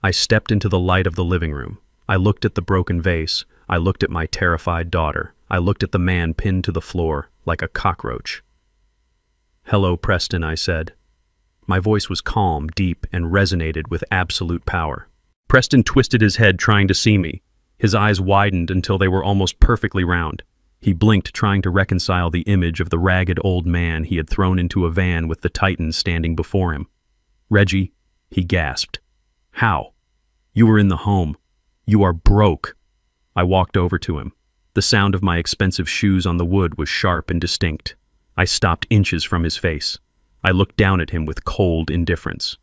I stepped into the light of the living room. I looked at the broken vase. I looked at my terrified daughter. I looked at the man pinned to the floor, like a cockroach. "Hello, Preston," I said. My voice was calm, deep, and resonated with absolute power. Preston twisted his head, trying to see me. His eyes widened until they were almost perfectly round. He blinked, trying to reconcile the image of the ragged old man he had thrown into a van with the Titan standing before him. "Reggie," he gasped. "How? You were in the home. You are broke." I walked over to him. The sound of my expensive shoes on the wood was sharp and distinct. I stopped inches from his face. I looked down at him with cold indifference.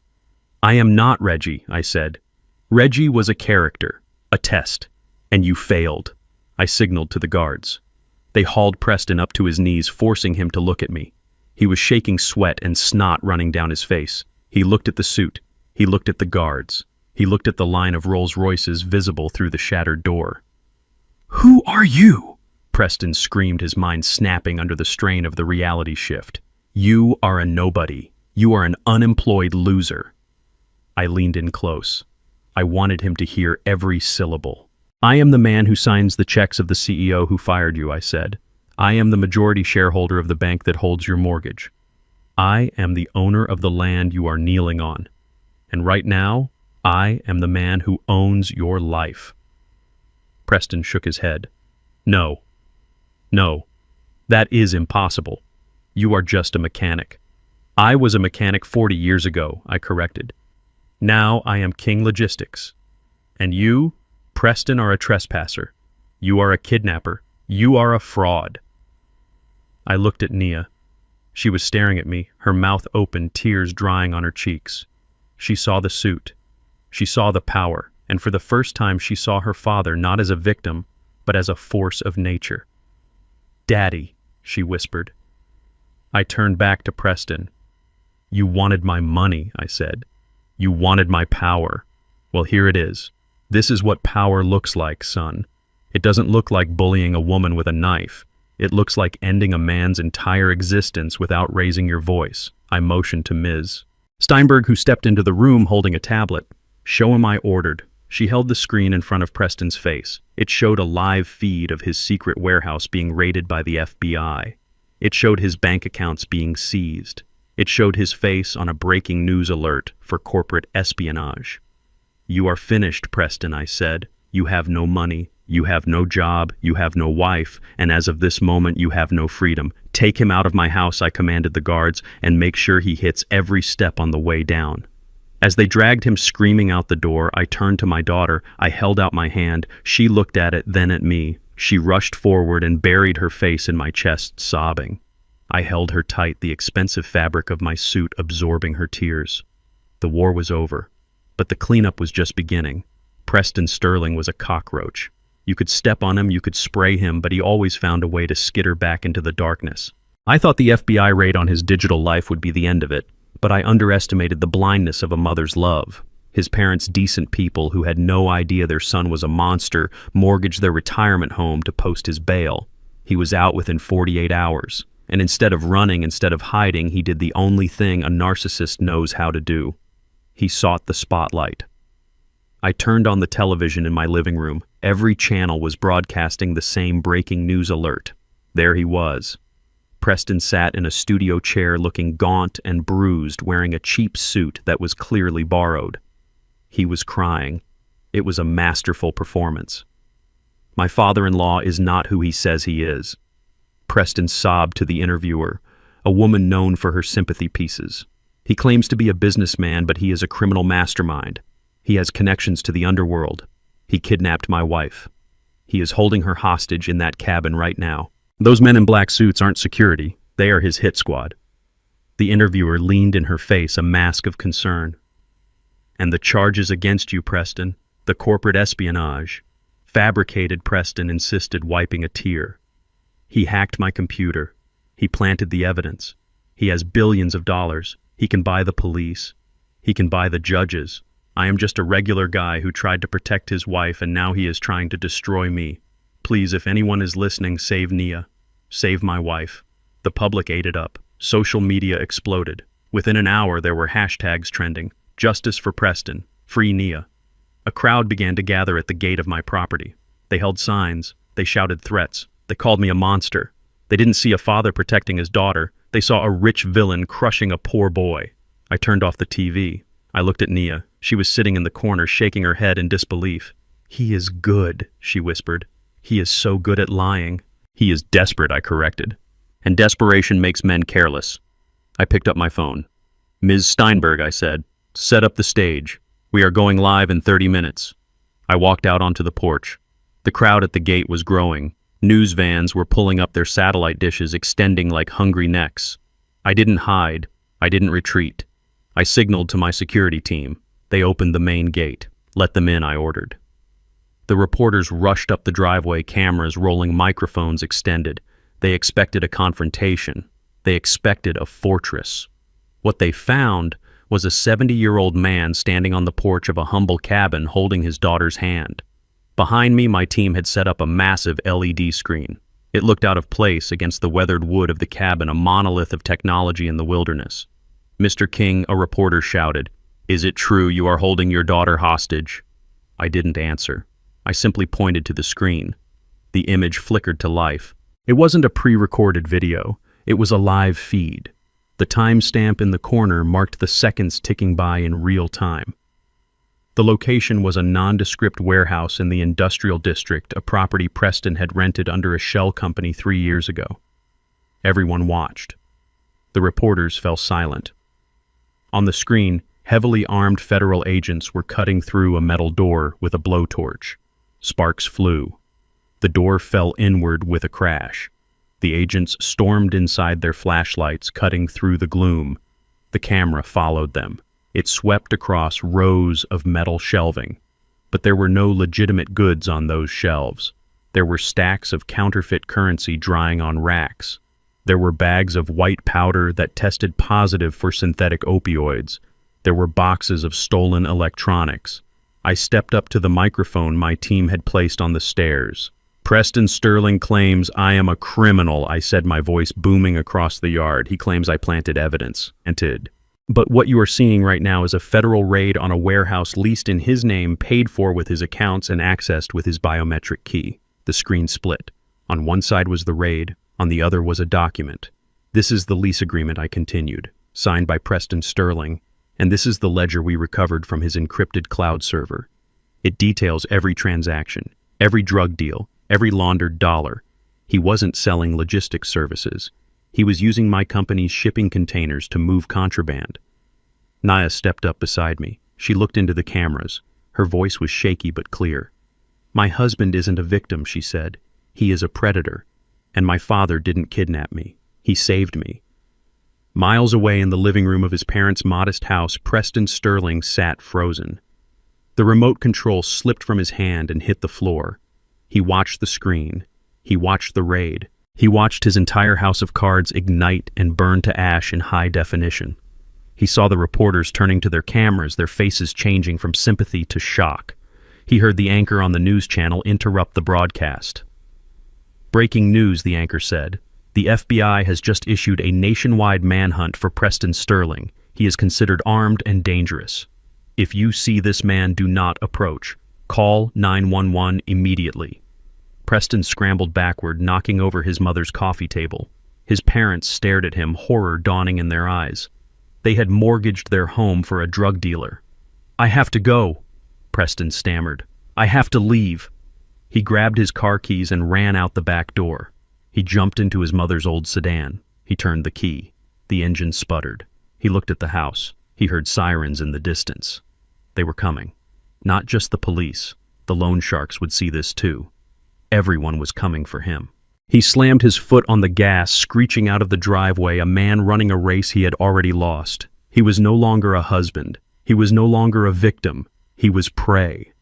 "I am not Reggie," I said. "Reggie was a character, a test, and you failed." I signaled to the guards. They hauled Preston up to his knees, forcing him to look at me. He was shaking, sweat and snot running down his face. He looked at the suit. He looked at the guards. He looked at the line of Rolls-Royces visible through the shattered door. "Who are you?" Preston screamed, his mind snapping under the strain of the reality shift. "You are a nobody. You are an unemployed loser." I leaned in close. I wanted him to hear every syllable. "I am the man who signs the checks of the CEO who fired you," I said. "I am the majority shareholder of the bank that holds your mortgage. I am the owner of the land you are kneeling on. And right now, I am the man who owns your life." Preston shook his head. No, that is impossible. You are just a mechanic." "I was a mechanic 40 years ago," I corrected. "Now I am King Logistics. And you, Preston, are a trespasser. You are a kidnapper. You are a fraud." I looked at Nia. She was staring at me, her mouth open, tears drying on her cheeks. She saw the suit. She saw the power, and for the first time she saw her father not as a victim, but as a force of nature. "Daddy," she whispered. I turned back to Preston. "You wanted my money," I said. You wanted my power. Well, here it is. This is what power looks like, son. It doesn't look like bullying a woman with a knife. It looks like ending a man's entire existence without raising your voice. I motioned to Ms. Steinberg, who stepped into the room holding a tablet. Show him, I ordered. She held the screen in front of Preston's face. It showed a live feed of his secret warehouse being raided by the FBI. It showed his bank accounts being seized. It showed his face on a breaking news alert for corporate espionage. You are finished, Preston, I said. You have no money. You have no job, you have no wife, and as of this moment you have no freedom. Take him out of my house, I commanded the guards, and make sure he hits every step on the way down. As they dragged him screaming out the door, I turned to my daughter. I held out my hand. She looked at it, then at me. She rushed forward and buried her face in my chest, sobbing. I held her tight, the expensive fabric of my suit absorbing her tears. The war was over, but the cleanup was just beginning. Preston Sterling was a cockroach. You could step on him, you could spray him, but he always found a way to skitter back into the darkness. I thought the FBI raid on his digital life would be the end of it, but I underestimated the blindness of a mother's love. His parents, decent people who had no idea their son was a monster, mortgaged their retirement home to post his bail. He was out within 48 hours, and instead of running, instead of hiding, he did the only thing a narcissist knows how to do. He sought the spotlight. I turned on the television in my living room. Every channel was broadcasting the same breaking news alert. There he was. Preston sat in a studio chair looking gaunt and bruised, wearing a cheap suit that was clearly borrowed. He was crying. It was a masterful performance. My father-in-law is not who he says he is. Preston sobbed to the interviewer, a woman known for her sympathy pieces. He claims to be a businessman, but he is a criminal mastermind. He has connections to the underworld. He kidnapped my wife. He is holding her hostage in that cabin right now. Those men in black suits aren't security. They are his hit squad. The interviewer leaned in her face, a mask of concern. And the charges against you, Preston, the corporate espionage. Fabricated, Preston insisted, wiping a tear. He hacked my computer. He planted the evidence. He has billions of dollars. He can buy the police. He can buy the judges. I am just a regular guy who tried to protect his wife, and now he is trying to destroy me. Please, if anyone is listening, save Nia. Save my wife. The public ate it up. Social media exploded. Within an hour, there were hashtags trending. Justice for Preston. Free Nia. A crowd began to gather at the gate of my property. They held signs. They shouted threats. They called me a monster. They didn't see a father protecting his daughter. They saw a rich villain crushing a poor boy. I turned off the TV. I looked at Nia. She was sitting in the corner, shaking her head in disbelief. He is good, she whispered. He is so good at lying. He is desperate, I corrected. And desperation makes men careless. I picked up my phone. Ms. Steinberg, I said, set up the stage. We are going live in 30 minutes. I walked out onto the porch. The crowd at the gate was growing. News vans were pulling up their satellite dishes, extending like hungry necks. I didn't hide. I didn't retreat. I signaled to my security team. They opened the main gate. Let them in, I ordered. The reporters rushed up the driveway, cameras rolling, microphones extended. They expected a confrontation. They expected a fortress. What they found was a 70-year-old man standing on the porch of a humble cabin holding his daughter's hand. Behind me, my team had set up a massive LED screen. It looked out of place against the weathered wood of the cabin, a monolith of technology in the wilderness. Mr. King, a reporter shouted, "Is it true you are holding your daughter hostage?" I didn't answer. I simply pointed to the screen. The image flickered to life. It wasn't a pre-recorded video. It was a live feed. The timestamp in the corner marked the seconds ticking by in real time. The location was a nondescript warehouse in the industrial district, a property Preston had rented under a shell company 3 years ago. Everyone watched. The reporters fell silent. On the screen, heavily armed federal agents were cutting through a metal door with a blowtorch. Sparks flew. The door fell inward with a crash. The agents stormed inside their flashlights, cutting through the gloom. The camera followed them. It swept across rows of metal shelving. But there were no legitimate goods on those shelves. There were stacks of counterfeit currency drying on racks. There were bags of white powder that tested positive for synthetic opioids. There were boxes of stolen electronics. I stepped up to the microphone my team had placed on the stairs. "Preston Sterling claims I am a criminal," I said, my voice booming across the yard. "He claims I planted evidence." But what you are seeing right now is a federal raid on a warehouse leased in his name, paid for with his accounts, and accessed with his biometric key. The screen split. On one side was the raid, on the other was a document. "This is the lease agreement," I continued, "signed by Preston Sterling, and this is the ledger we recovered from his encrypted cloud server. It details every transaction, every drug deal, every laundered dollar. He wasn't selling logistics services. He was using my company's shipping containers to move contraband." Naya stepped up beside me. She looked into the cameras. Her voice was shaky but clear. "My husband isn't a victim," she said. "He is a predator. And my father didn't kidnap me. He saved me." Miles away in the living room of his parents' modest house, Preston Sterling sat frozen. The remote control slipped from his hand and hit the floor. He watched the screen. He watched the raid. He watched his entire house of cards ignite and burn to ash in high definition. He saw the reporters turning to their cameras, their faces changing from sympathy to shock. He heard the anchor on the news channel interrupt the broadcast. "Breaking news," the anchor said. "The FBI has just issued a nationwide manhunt for Preston Sterling. He is considered armed and dangerous. If you see this man, do not approach. Call 911 immediately." Preston scrambled backward, knocking over his mother's coffee table. His parents stared at him, horror dawning in their eyes. They had mortgaged their home for a drug dealer. "I have to go," Preston stammered. "I have to leave." He grabbed his car keys and ran out the back door. He jumped into his mother's old sedan. He turned the key. The engine sputtered. He looked at the house. He heard sirens in the distance. They were coming. Not just the police. The loan sharks would see this too. Everyone was coming for him. He slammed his foot on the gas, screeching out of the driveway, a man running a race he had already lost. He was no longer a husband. He was no longer a victim. He was prey.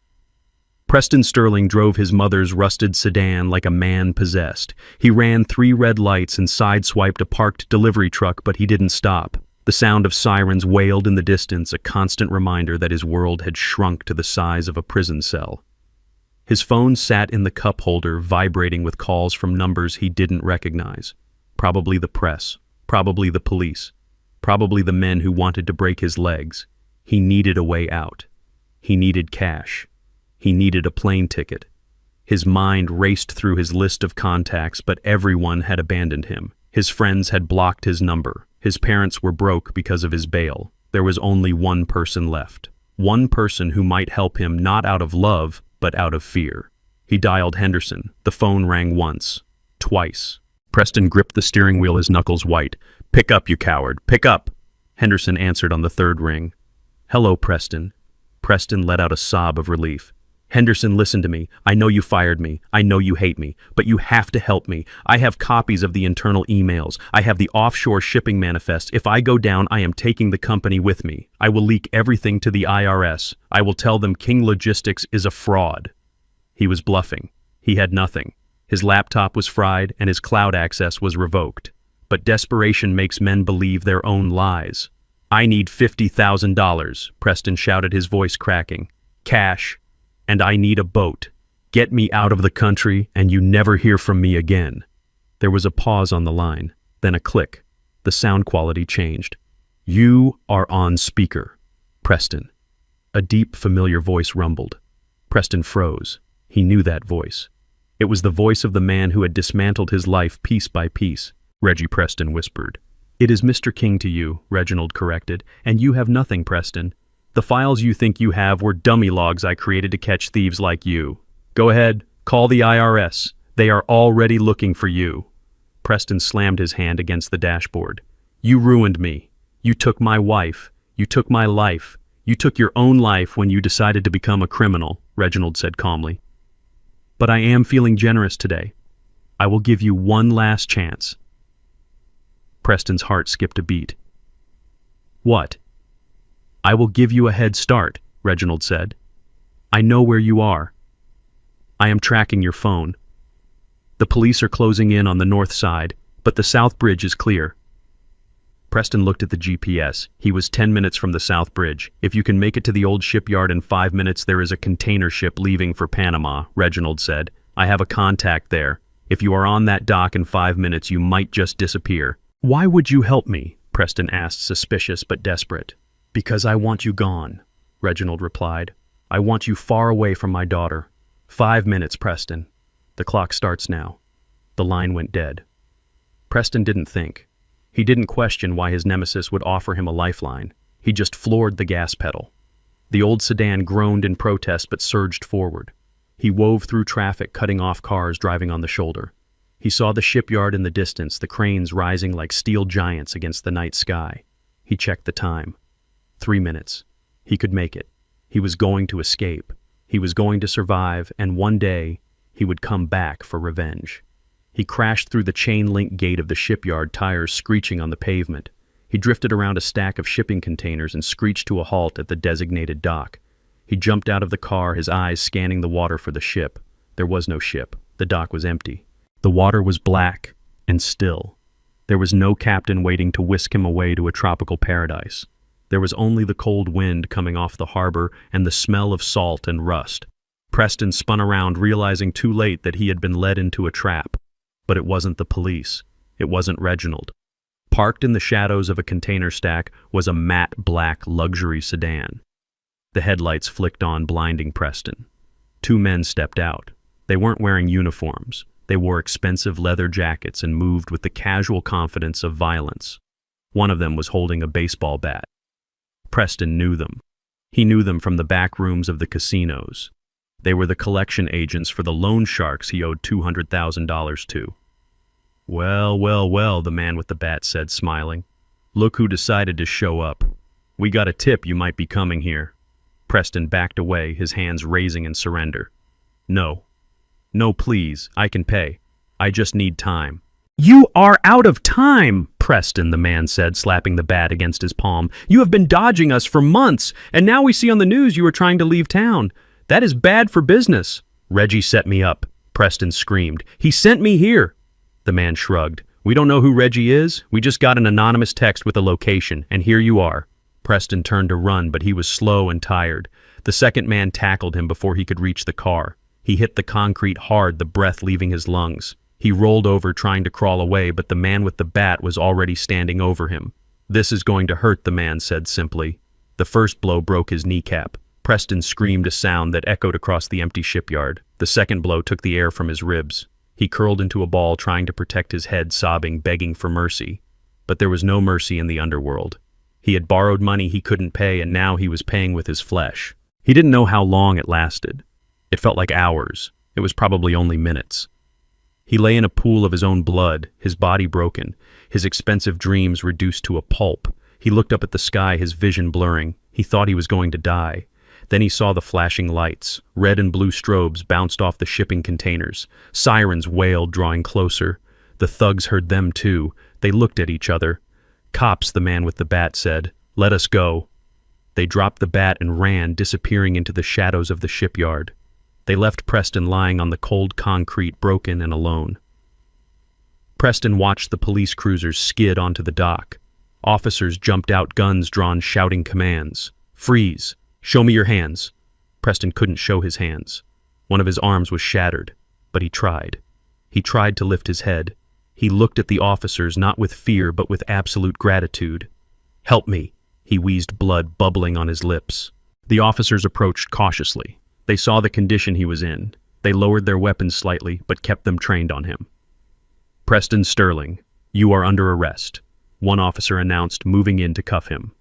Preston Sterling drove his mother's rusted sedan like a man possessed. He ran 3 red lights and sideswiped a parked delivery truck, but he didn't stop. The sound of sirens wailed in the distance, a constant reminder that his world had shrunk to the size of a prison cell. His phone sat in the cup holder, vibrating with calls from numbers he didn't recognize. Probably the press, probably the police, probably the men who wanted to break his legs. He needed a way out. He needed cash. He needed a plane ticket. His mind raced through his list of contacts, but everyone had abandoned him. His friends had blocked his number. His parents were broke because of his bail. There was only one person left. One person who might help him, not out of love, but out of fear. He dialed Henderson. The phone rang once, twice. Preston gripped the steering wheel, his knuckles white. "Pick up, you coward, pick up!" Henderson answered on the 3rd ring. "Hello, Preston." Preston let out a sob of relief. "Henderson, listen to me. I know you fired me. I know you hate me. But you have to help me. I have copies of the internal emails. I have the offshore shipping manifest. If I go down, I am taking the company with me. I will leak everything to the IRS. I will tell them King Logistics is a fraud." He was bluffing. He had nothing. His laptop was fried and his cloud access was revoked. But desperation makes men believe their own lies. "I need $50,000, Preston shouted, his voice cracking. "Cash. And I need a boat. Get me out of the country and you never hear from me again." There was a pause on the line, then a click. The sound quality changed. "You are on speaker, Preston." A deep, familiar voice rumbled. Preston froze. He knew that voice. It was the voice of the man who had dismantled his life piece by piece. Reggie Preston whispered. "It is Mr. King to you," Reginald corrected, "and you have nothing, Preston. The files you think you have were dummy logs I created to catch thieves like you. Go ahead, call the IRS. They are already looking for you." Preston slammed his hand against the dashboard. "You ruined me. You took my wife. You took my life. You took your own life when you decided to become a criminal," Reginald said calmly. "But I am feeling generous today. I will give you one last chance." Preston's heart skipped a beat. "What?" "I will give you a head start," Reginald said. "I know where you are. I am tracking your phone. The police are closing in on the north side, but the south bridge is clear. Preston looked at the GPS. He was 10 minutes from the South Bridge. If you can make it to the old shipyard in 5 minutes, there is a container ship leaving for Panama, Reginald said. I have a contact there. If you are on that dock in 5 minutes, you might just disappear. Why would you help me? Preston asked, suspicious but desperate. Because I want you gone, Reginald replied. I want you far away from my daughter. 5 minutes, Preston. The clock starts now. The line went dead. Preston didn't think. He didn't question why his nemesis would offer him a lifeline. He just floored the gas pedal. The old sedan groaned in protest but surged forward. He wove through traffic, cutting off cars driving on the shoulder. He saw the shipyard in the distance, the cranes rising like steel giants against the night sky. He checked the time. 3 minutes. He could make it. He was going to escape. He was going to survive, and one day, he would come back for revenge. He crashed through the chain-link gate of the shipyard, tires screeching on the pavement. He drifted around a stack of shipping containers and screeched to a halt at the designated dock. He jumped out of the car, his eyes scanning the water for the ship. There was no ship. The dock was empty. The water was black and still. There was no captain waiting to whisk him away to a tropical paradise. There was only the cold wind coming off the harbor and the smell of salt and rust. Preston spun around, realizing too late that he had been led into a trap. But it wasn't the police. It wasn't Reginald. Parked in the shadows of a container stack was a matte black luxury sedan. The headlights flicked on, blinding Preston. 2 men stepped out. They weren't wearing uniforms. They wore expensive leather jackets and moved with the casual confidence of violence. One of them was holding a baseball bat. Preston knew them. He knew them from the back rooms of the casinos. They were the collection agents for the loan sharks he owed $200,000 to. Well, well, well, the man with the bat said, smiling. Look who decided to show up. We got a tip you might be coming here. Preston backed away, his hands raising in surrender. No. No, please, I can pay. I just need time. You are out of time, Preston, the man said, slapping the bat against his palm. You have been dodging us for months, and now we see on the news you are trying to leave town. That is bad for business. Reggie set me up, Preston screamed. He sent me here. The man shrugged. We don't know who Reggie is. We just got an anonymous text with a location, and here you are. Preston turned to run, but he was slow and tired. The second man tackled him before he could reach the car. He hit the concrete hard, the breath leaving his lungs. He rolled over, trying to crawl away, but the man with the bat was already standing over him. This is going to hurt, the man said simply. The first blow broke his kneecap. Preston screamed a sound that echoed across the empty shipyard. The second blow took the air from his ribs. He curled into a ball, trying to protect his head, sobbing, begging for mercy. But there was no mercy in the underworld. He had borrowed money he couldn't pay, and now he was paying with his flesh. He didn't know how long it lasted. It felt like hours. It was probably only minutes. He lay in a pool of his own blood, his body broken, his expensive dreams reduced to a pulp. He looked up at the sky, his vision blurring. He thought he was going to die. Then he saw the flashing lights. Red and blue strobes bounced off the shipping containers. Sirens wailed, drawing closer. The thugs heard them too. They looked at each other. Cops, the man with the bat said. Let us go. They dropped the bat and ran, disappearing into the shadows of the shipyard. They left Preston lying on the cold concrete, broken and alone. Preston watched the police cruisers skid onto the dock. Officers jumped out, guns drawn, shouting commands. Freeze! Show me your hands. Preston couldn't show his hands. One of his arms was shattered, but he tried. He tried to lift his head. He looked at the officers, not with fear, but with absolute gratitude. Help me, he wheezed, blood bubbling on his lips. The officers approached cautiously. They saw the condition he was in. They lowered their weapons slightly, but kept them trained on him. Preston Sterling, you are under arrest, one officer announced, moving in to cuff him.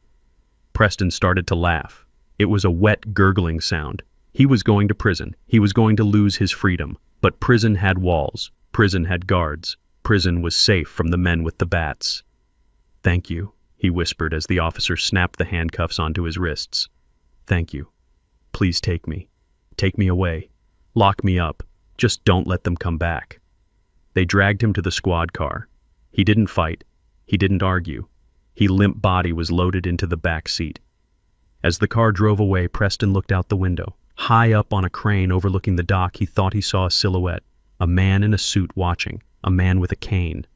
Preston started to laugh. It was a wet, gurgling sound. He was going to prison. He was going to lose his freedom. But prison had walls. Prison had guards. Prison was safe from the men with the bats. Thank you, he whispered as the officer snapped the handcuffs onto his wrists. Thank you. Please take me. Take me away. Lock me up. Just don't let them come back. They dragged him to the squad car. He didn't fight. He didn't argue. His limp body was loaded into the back seat. As the car drove away, Preston looked out the window. High up on a crane overlooking the dock, he thought he saw a silhouette. A man in a suit watching. A man with a cane.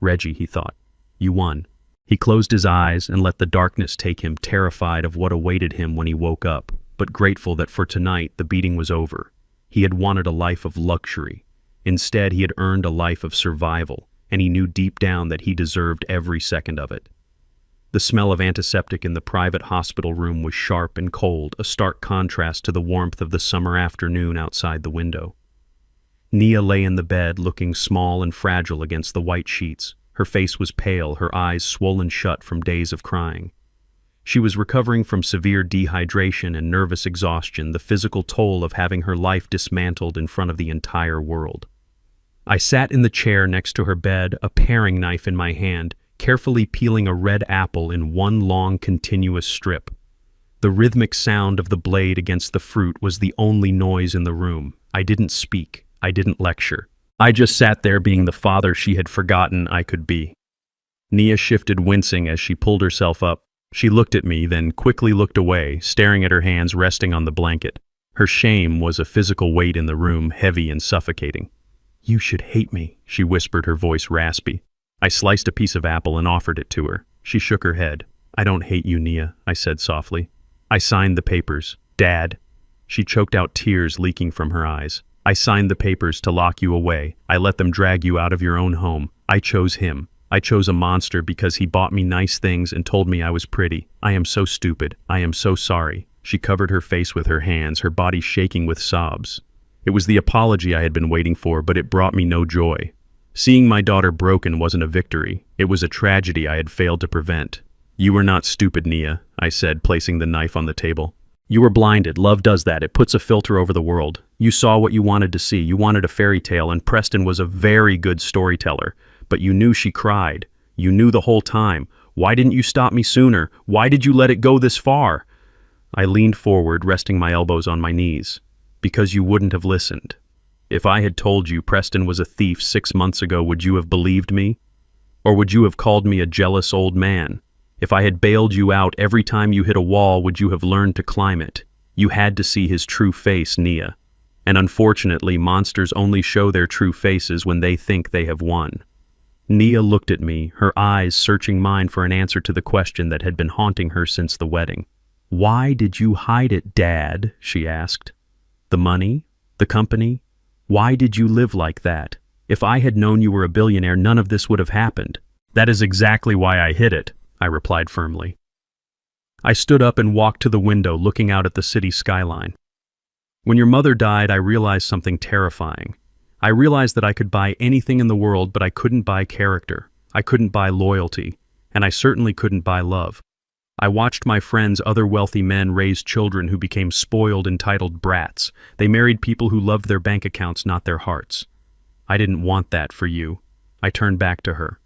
Reggie, he thought. You won. He closed his eyes and let the darkness take him, terrified of what awaited him when he woke up, but grateful that for tonight the beating was over. He had wanted a life of luxury. Instead, he had earned a life of survival, and he knew deep down that he deserved every second of it. The smell of antiseptic in the private hospital room was sharp and cold, a stark contrast to the warmth of the summer afternoon outside the window. Nia lay in the bed, looking small and fragile against the white sheets. Her face was pale, her eyes swollen shut from days of crying. She was recovering from severe dehydration and nervous exhaustion, the physical toll of having her life dismantled in front of the entire world. I sat in the chair next to her bed, a paring knife in my hand, carefully peeling a red apple in one long, continuous strip. The rhythmic sound of the blade against the fruit was the only noise in the room. I didn't speak. I didn't lecture. I just sat there being the father she had forgotten I could be. Nia shifted, wincing as she pulled herself up. She looked at me, then quickly looked away, staring at her hands resting on the blanket. Her shame was a physical weight in the room, heavy and suffocating. "You should hate me," she whispered, her voice raspy. I sliced a piece of apple and offered it to her. She shook her head. "I don't hate you, Nia," I said softly. "I signed the papers. Dad." She choked out, tears leaking from her eyes. "I signed the papers to lock you away. I let them drag you out of your own home. I chose him. I chose a monster because he bought me nice things and told me I was pretty. I am so stupid. I am so sorry." She covered her face with her hands, her body shaking with sobs. It was the apology I had been waiting for, but it brought me no joy. Seeing my daughter broken wasn't a victory. It was a tragedy I had failed to prevent. "You were not stupid, Nia," I said, placing the knife on the table. "You were blinded. Love does that. It puts a filter over the world. You saw what you wanted to see. You wanted a fairy tale, and Preston was a very good storyteller. But you knew she cried. You knew the whole time. Why didn't you stop me sooner? Why did you let it go this far?" I leaned forward, resting my elbows on my knees. "Because you wouldn't have listened. If I had told you Preston was a thief 6 months ago, would you have believed me? Or would you have called me a jealous old man? If I had bailed you out every time you hit a wall, would you have learned to climb it? You had to see his true face, Nia. And unfortunately, monsters only show their true faces when they think they have won." Nia looked at me, her eyes searching mine for an answer to the question that had been haunting her since the wedding. "Why did you hide it, Dad?" she asked. "The money? The company? Why did you live like that? If I had known you were a billionaire, none of this would have happened." "That is exactly why I hid it," I replied firmly. I stood up and walked to the window, looking out at the city skyline. "When your mother died, I realized something terrifying. I realized that I could buy anything in the world, but I couldn't buy character. I couldn't buy loyalty, and I certainly couldn't buy love. I watched my friends, other wealthy men, raise children who became spoiled, entitled brats. They married people who loved their bank accounts, not their hearts. I didn't want that for you." I turned back to her.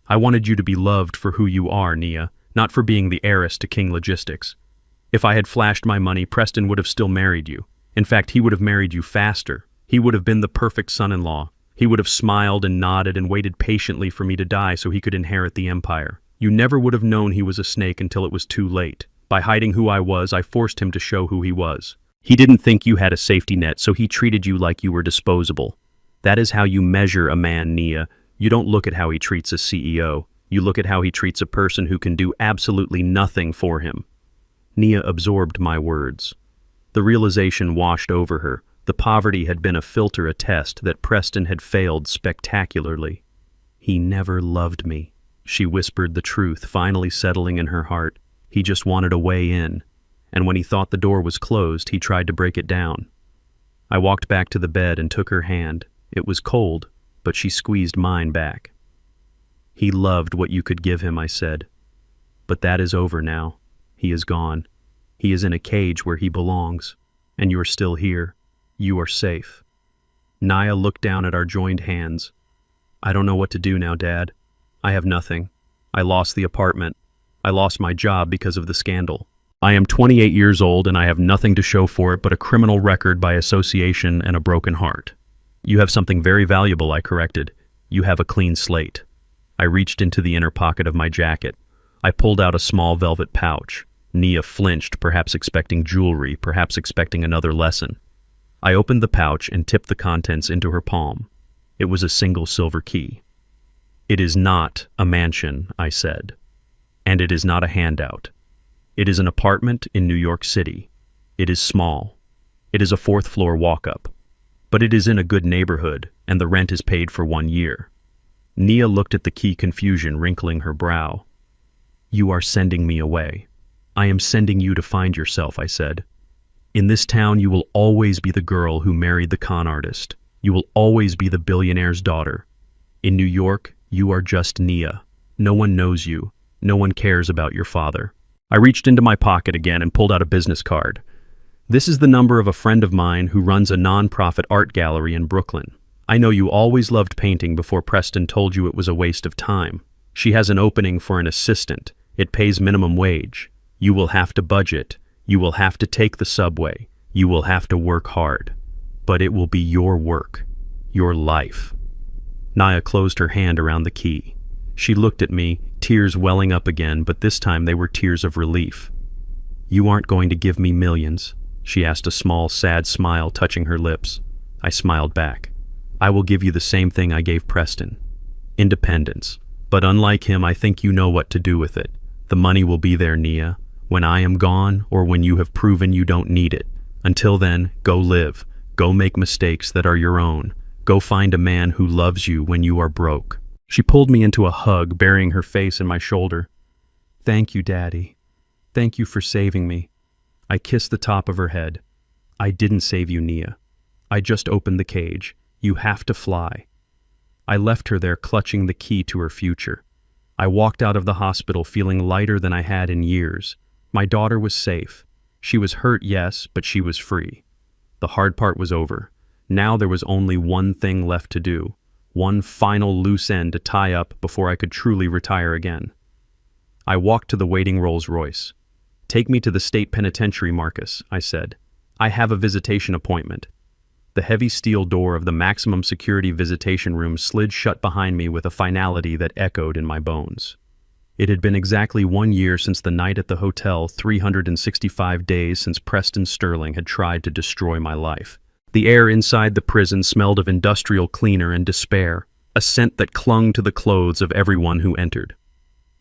"I wanted you to be loved for who you are, Nia, not for being the heiress to King Logistics. If I had flashed my money, Preston would have still married you. In fact, he would have married you faster. He would have been the perfect son-in-law. He would have smiled and nodded and waited patiently for me to die so he could inherit the empire. You never would have known he was a snake until it was too late. By hiding who I was, I forced him to show who he was. He didn't think you had a safety net, so he treated you like you were disposable. That is how you measure a man, Nia. You don't look at how he treats a CEO. You look at how he treats a person who can do absolutely nothing for him." Nia absorbed my words. The realization washed over her. The poverty had been a filter, a test that Preston had failed spectacularly. "He never loved me," she whispered, the truth finally settling in her heart. "He just wanted a way in. And when he thought the door was closed, he tried to break it down." I walked back to the bed and took her hand. It was cold, but she squeezed mine back. "He loved what you could give him," I said. "But that is over now. He is gone. He is in a cage where he belongs. And you're still here. You are safe." Nia looked down at our joined hands. "I don't know what to do now, Dad. I have nothing. I lost the apartment. I lost my job because of the scandal. I am 28 years old and I have nothing to show for it but a criminal record by association and a broken heart." "You have something very valuable," I corrected. "You have a clean slate." I reached into the inner pocket of my jacket. I pulled out a small velvet pouch. Nia flinched, perhaps expecting jewelry, perhaps expecting another lesson. I opened the pouch and tipped the contents into her palm. It was a single silver key. "It is not a mansion," I said. And it is not a handout. It is an apartment in New York City. It is small. It is a fourth-floor walk-up. But it is in a good neighborhood, and the rent is paid for 1 year. Nia looked at the key, confusion wrinkling her brow. You are sending me away. I am sending you to find yourself, I said. In this town, you will always be the girl who married the con artist. You will always be the billionaire's daughter. In New York, you are just Nia. No one knows you. No one cares about your father. I reached into my pocket again and pulled out a business card. This is the number of a friend of mine who runs a non-profit art gallery in Brooklyn. I know you always loved painting before Preston told you it was a waste of time. She has an opening for an assistant. It pays minimum wage. You will have to budget. You will have to take the subway. You will have to work hard. But it will be your work. Your life. Nia closed her hand around the key. She looked at me, tears welling up again, but this time they were tears of relief. You aren't going to give me millions, she asked, a small, sad smile touching her lips. I smiled back. I will give you the same thing I gave Preston. Independence. But unlike him, I think you know what to do with it. The money will be there, Nia, when I am gone or when you have proven you don't need it. Until then, go live. Go make mistakes that are your own. Go find a man who loves you when you are broke. She pulled me into a hug, burying her face in my shoulder. Thank you, Daddy. Thank you for saving me. I kissed the top of her head. I didn't save you, Nia. I just opened the cage. You have to fly. I left her there, clutching the key to her future. I walked out of the hospital feeling lighter than I had in years. My daughter was safe. She was hurt, yes, but she was free. The hard part was over. Now there was only one thing left to do. One final loose end to tie up before I could truly retire again. I walked to the waiting Rolls-Royce. Take me to the state penitentiary, Marcus, I said. I have a visitation appointment. The heavy steel door of the maximum security visitation room slid shut behind me with a finality that echoed in my bones. It had been exactly 1 year since the night at the hotel, 365 days since Preston Sterling had tried to destroy my life. The air inside the prison smelled of industrial cleaner and despair, a scent that clung to the clothes of everyone who entered.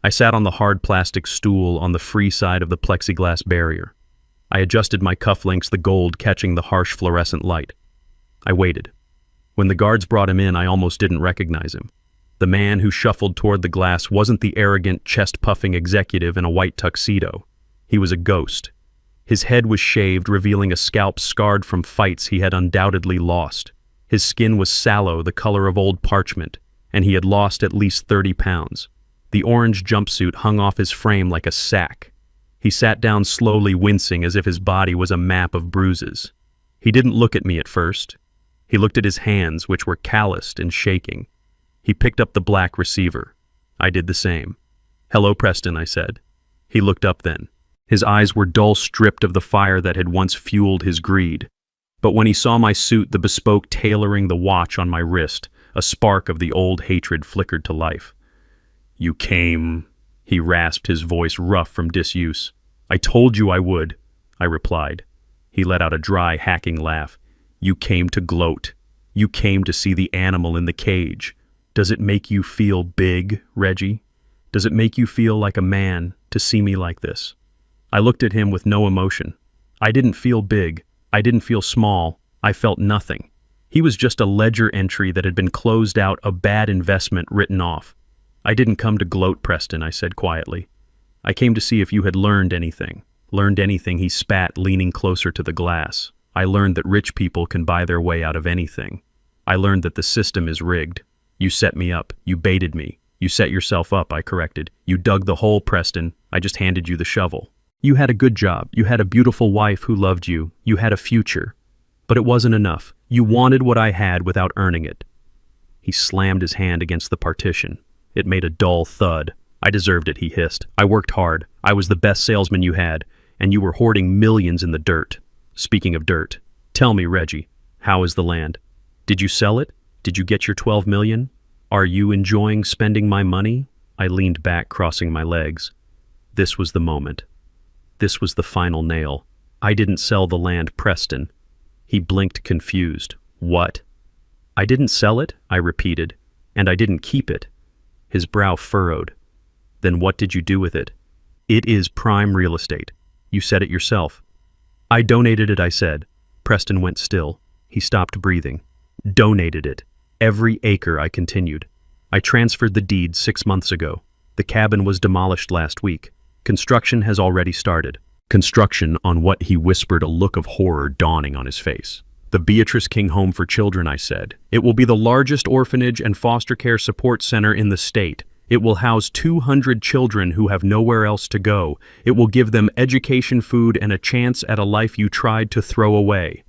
I sat on the hard plastic stool on the free side of the plexiglass barrier. I adjusted my cufflinks, the gold catching the harsh fluorescent light. I waited. When the guards brought him in, I almost didn't recognize him. The man who shuffled toward the glass wasn't the arrogant, chest-puffing executive in a white tuxedo. He was a ghost. His head was shaved, revealing a scalp scarred from fights he had undoubtedly lost. His skin was sallow, the color of old parchment, and he had lost at least 30 pounds. The orange jumpsuit hung off his frame like a sack. He sat down slowly, wincing as if his body was a map of bruises. He didn't look at me at first. He looked at his hands, which were calloused and shaking. He picked up the black receiver. I did the same. "Hello, Preston," I said. He looked up then. His eyes were dull, stripped of the fire that had once fueled his greed. But when he saw my suit, the bespoke tailoring, the watch on my wrist, a spark of the old hatred flickered to life. "You came," he rasped, his voice rough from disuse. "I told you I would," I replied. He let out a dry, hacking laugh. "You came to gloat. You came to see the animal in the cage. Does it make you feel big, Reggie? Does it make you feel like a man to see me like this?" I looked at him with no emotion. I didn't feel big. I didn't feel small. I felt nothing. He was just a ledger entry that had been closed out, a bad investment written off. "I didn't come to gloat, Preston," I said quietly. "I came to see if you had learned anything." "Learned anything," he spat, leaning closer to the glass. "I learned that rich people can buy their way out of anything. I learned that the system is rigged. You set me up. You baited me. You set yourself up," I corrected. "You dug the hole, Preston. I just handed you the shovel. You had a good job. You had a beautiful wife who loved you. You had a future. But it wasn't enough. You wanted what I had without earning it." He slammed his hand against the partition. It made a dull thud. "I deserved it," he hissed. "I worked hard. I was the best salesman you had, and you were hoarding millions in the dirt. Speaking of dirt, tell me, Reggie, how is the land? Did you sell it? Did you get your 12 million? Are you enjoying spending my money?" I leaned back, crossing my legs. This was the moment. This was the final nail. "I didn't sell the land, Preston." He blinked, confused. "What?" "I didn't sell it," I repeated, "and I didn't keep it." His brow furrowed. "Then what did you do with it?" It is prime real estate. You said it yourself. I donated it, I said. Preston went still. He stopped breathing. Donated it. Every acre, I continued. I transferred the deed 6 months ago. The cabin was demolished last week. Construction has already started. Construction on what he whispered, a look of horror dawning on his face. The Beatrice King Home for Children, I said. It will be the largest orphanage and foster care support center in the state. It will house 200 children who have nowhere else to go. It will give them education, food, and a chance at a life you tried to throw away.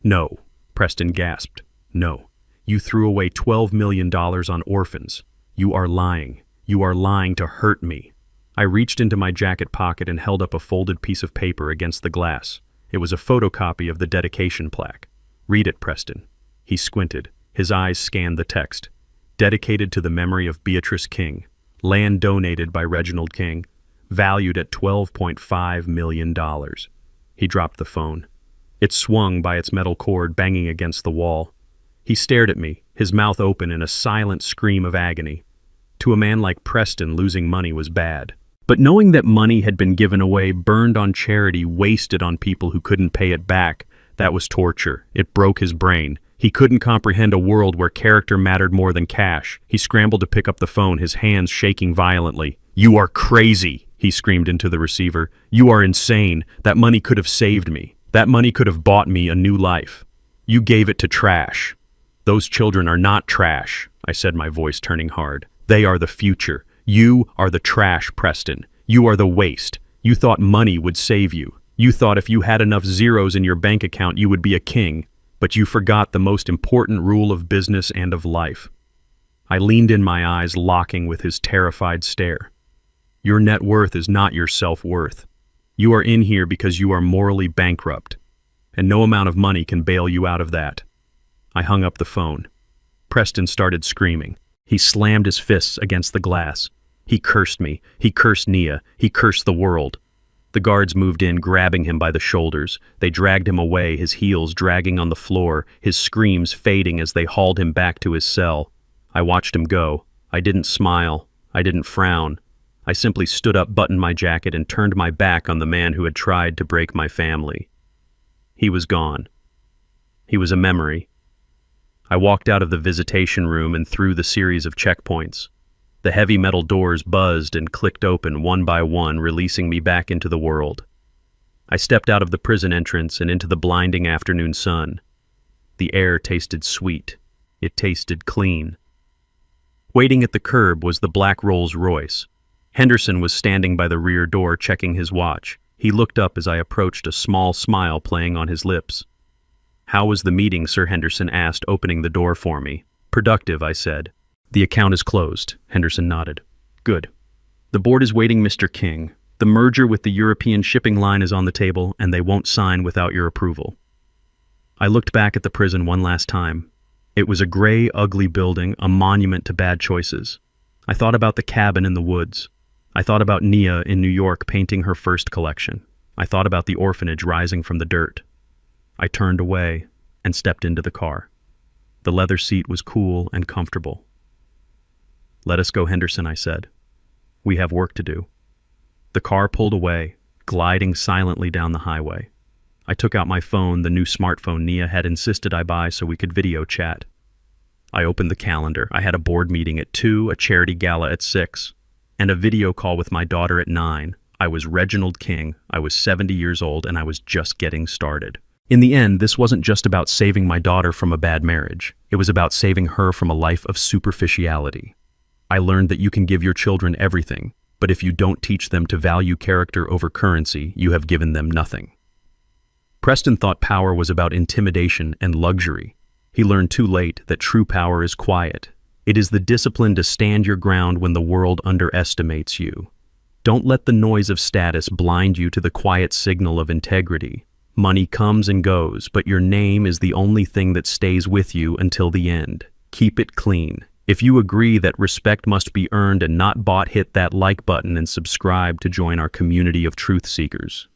No, Preston gasped. No. You threw away $12 million on orphans. You are lying. You are lying to hurt me. I reached into my jacket pocket and held up a folded piece of paper against the glass. It was a photocopy of the dedication plaque. Read it, Preston. He squinted. His eyes scanned the text. Dedicated to the memory of Beatrice King. Land donated by Reginald King. Valued at $12.5 million. He dropped the phone. It swung by its metal cord, banging against the wall. He stared at me, his mouth open in a silent scream of agony. To a man like Preston, losing money was bad. But knowing that money had been given away, burned on charity, wasted on people who couldn't pay it back, that was torture. It broke his brain. He couldn't comprehend a world where character mattered more than cash. He scrambled to pick up the phone, his hands shaking violently. "You are crazy," he screamed into the receiver. "You are insane. That money could have saved me. That money could have bought me a new life. You gave it to trash." "Those children are not trash," I said, my voice turning hard. "They are the future. You are the trash, Preston. You are the waste. You thought money would save you. You thought if you had enough zeros in your bank account you would be a king. But you forgot the most important rule of business and of life." I leaned in, my eyes locking with his terrified stare. "Your net worth is not your self-worth. You are in here because you are morally bankrupt, and no amount of money can bail you out of that." I hung up the phone. Preston started screaming. He slammed his fists against the glass. He cursed me. He cursed Nia. He cursed the world. The guards moved in, grabbing him by the shoulders. They dragged him away, his heels dragging on the floor, his screams fading as they hauled him back to his cell. I watched him go. I didn't smile. I didn't frown. I simply stood up, buttoned my jacket, and turned my back on the man who had tried to break my family. He was gone. He was a memory. I walked out of the visitation room and through the series of checkpoints. The heavy metal doors buzzed and clicked open one by one, releasing me back into the world. I stepped out of the prison entrance and into the blinding afternoon sun. The air tasted sweet. It tasted clean. Waiting at the curb was the black Rolls Royce. Henderson was standing by the rear door checking his watch. He looked up as I approached, a small smile playing on his lips. "How was the meeting?" Sir Henderson asked, opening the door for me. "Productive," I said. "The account is closed," Henderson nodded. "Good. The board is waiting, Mr. King. The merger with the European shipping line is on the table, and they won't sign without your approval." I looked back at the prison one last time. It was a gray, ugly building, a monument to bad choices. I thought about the cabin in the woods. I thought about Nia in New York painting her first collection. I thought about the orphanage rising from the dirt. I turned away and stepped into the car. The leather seat was cool and comfortable. "Let us go, Henderson," I said. "We have work to do." The car pulled away, gliding silently down the highway. I took out my phone, the new smartphone Nia had insisted I buy so we could video chat. I opened the calendar. I had a board meeting at 2, a charity gala at 6, and a video call with my daughter at 9. I was Reginald King, I was 70 years old, and I was just getting started. In the end, this wasn't just about saving my daughter from a bad marriage. It was about saving her from a life of superficiality. I learned that you can give your children everything, but if you don't teach them to value character over currency, you have given them nothing. Preston thought power was about intimidation and luxury. He learned too late that true power is quiet. It is the discipline to stand your ground when the world underestimates you. Don't let the noise of status blind you to the quiet signal of integrity. Money comes and goes, but your name is the only thing that stays with you until the end. Keep it clean. If you agree that respect must be earned and not bought, hit that like button and subscribe to join our community of truth seekers.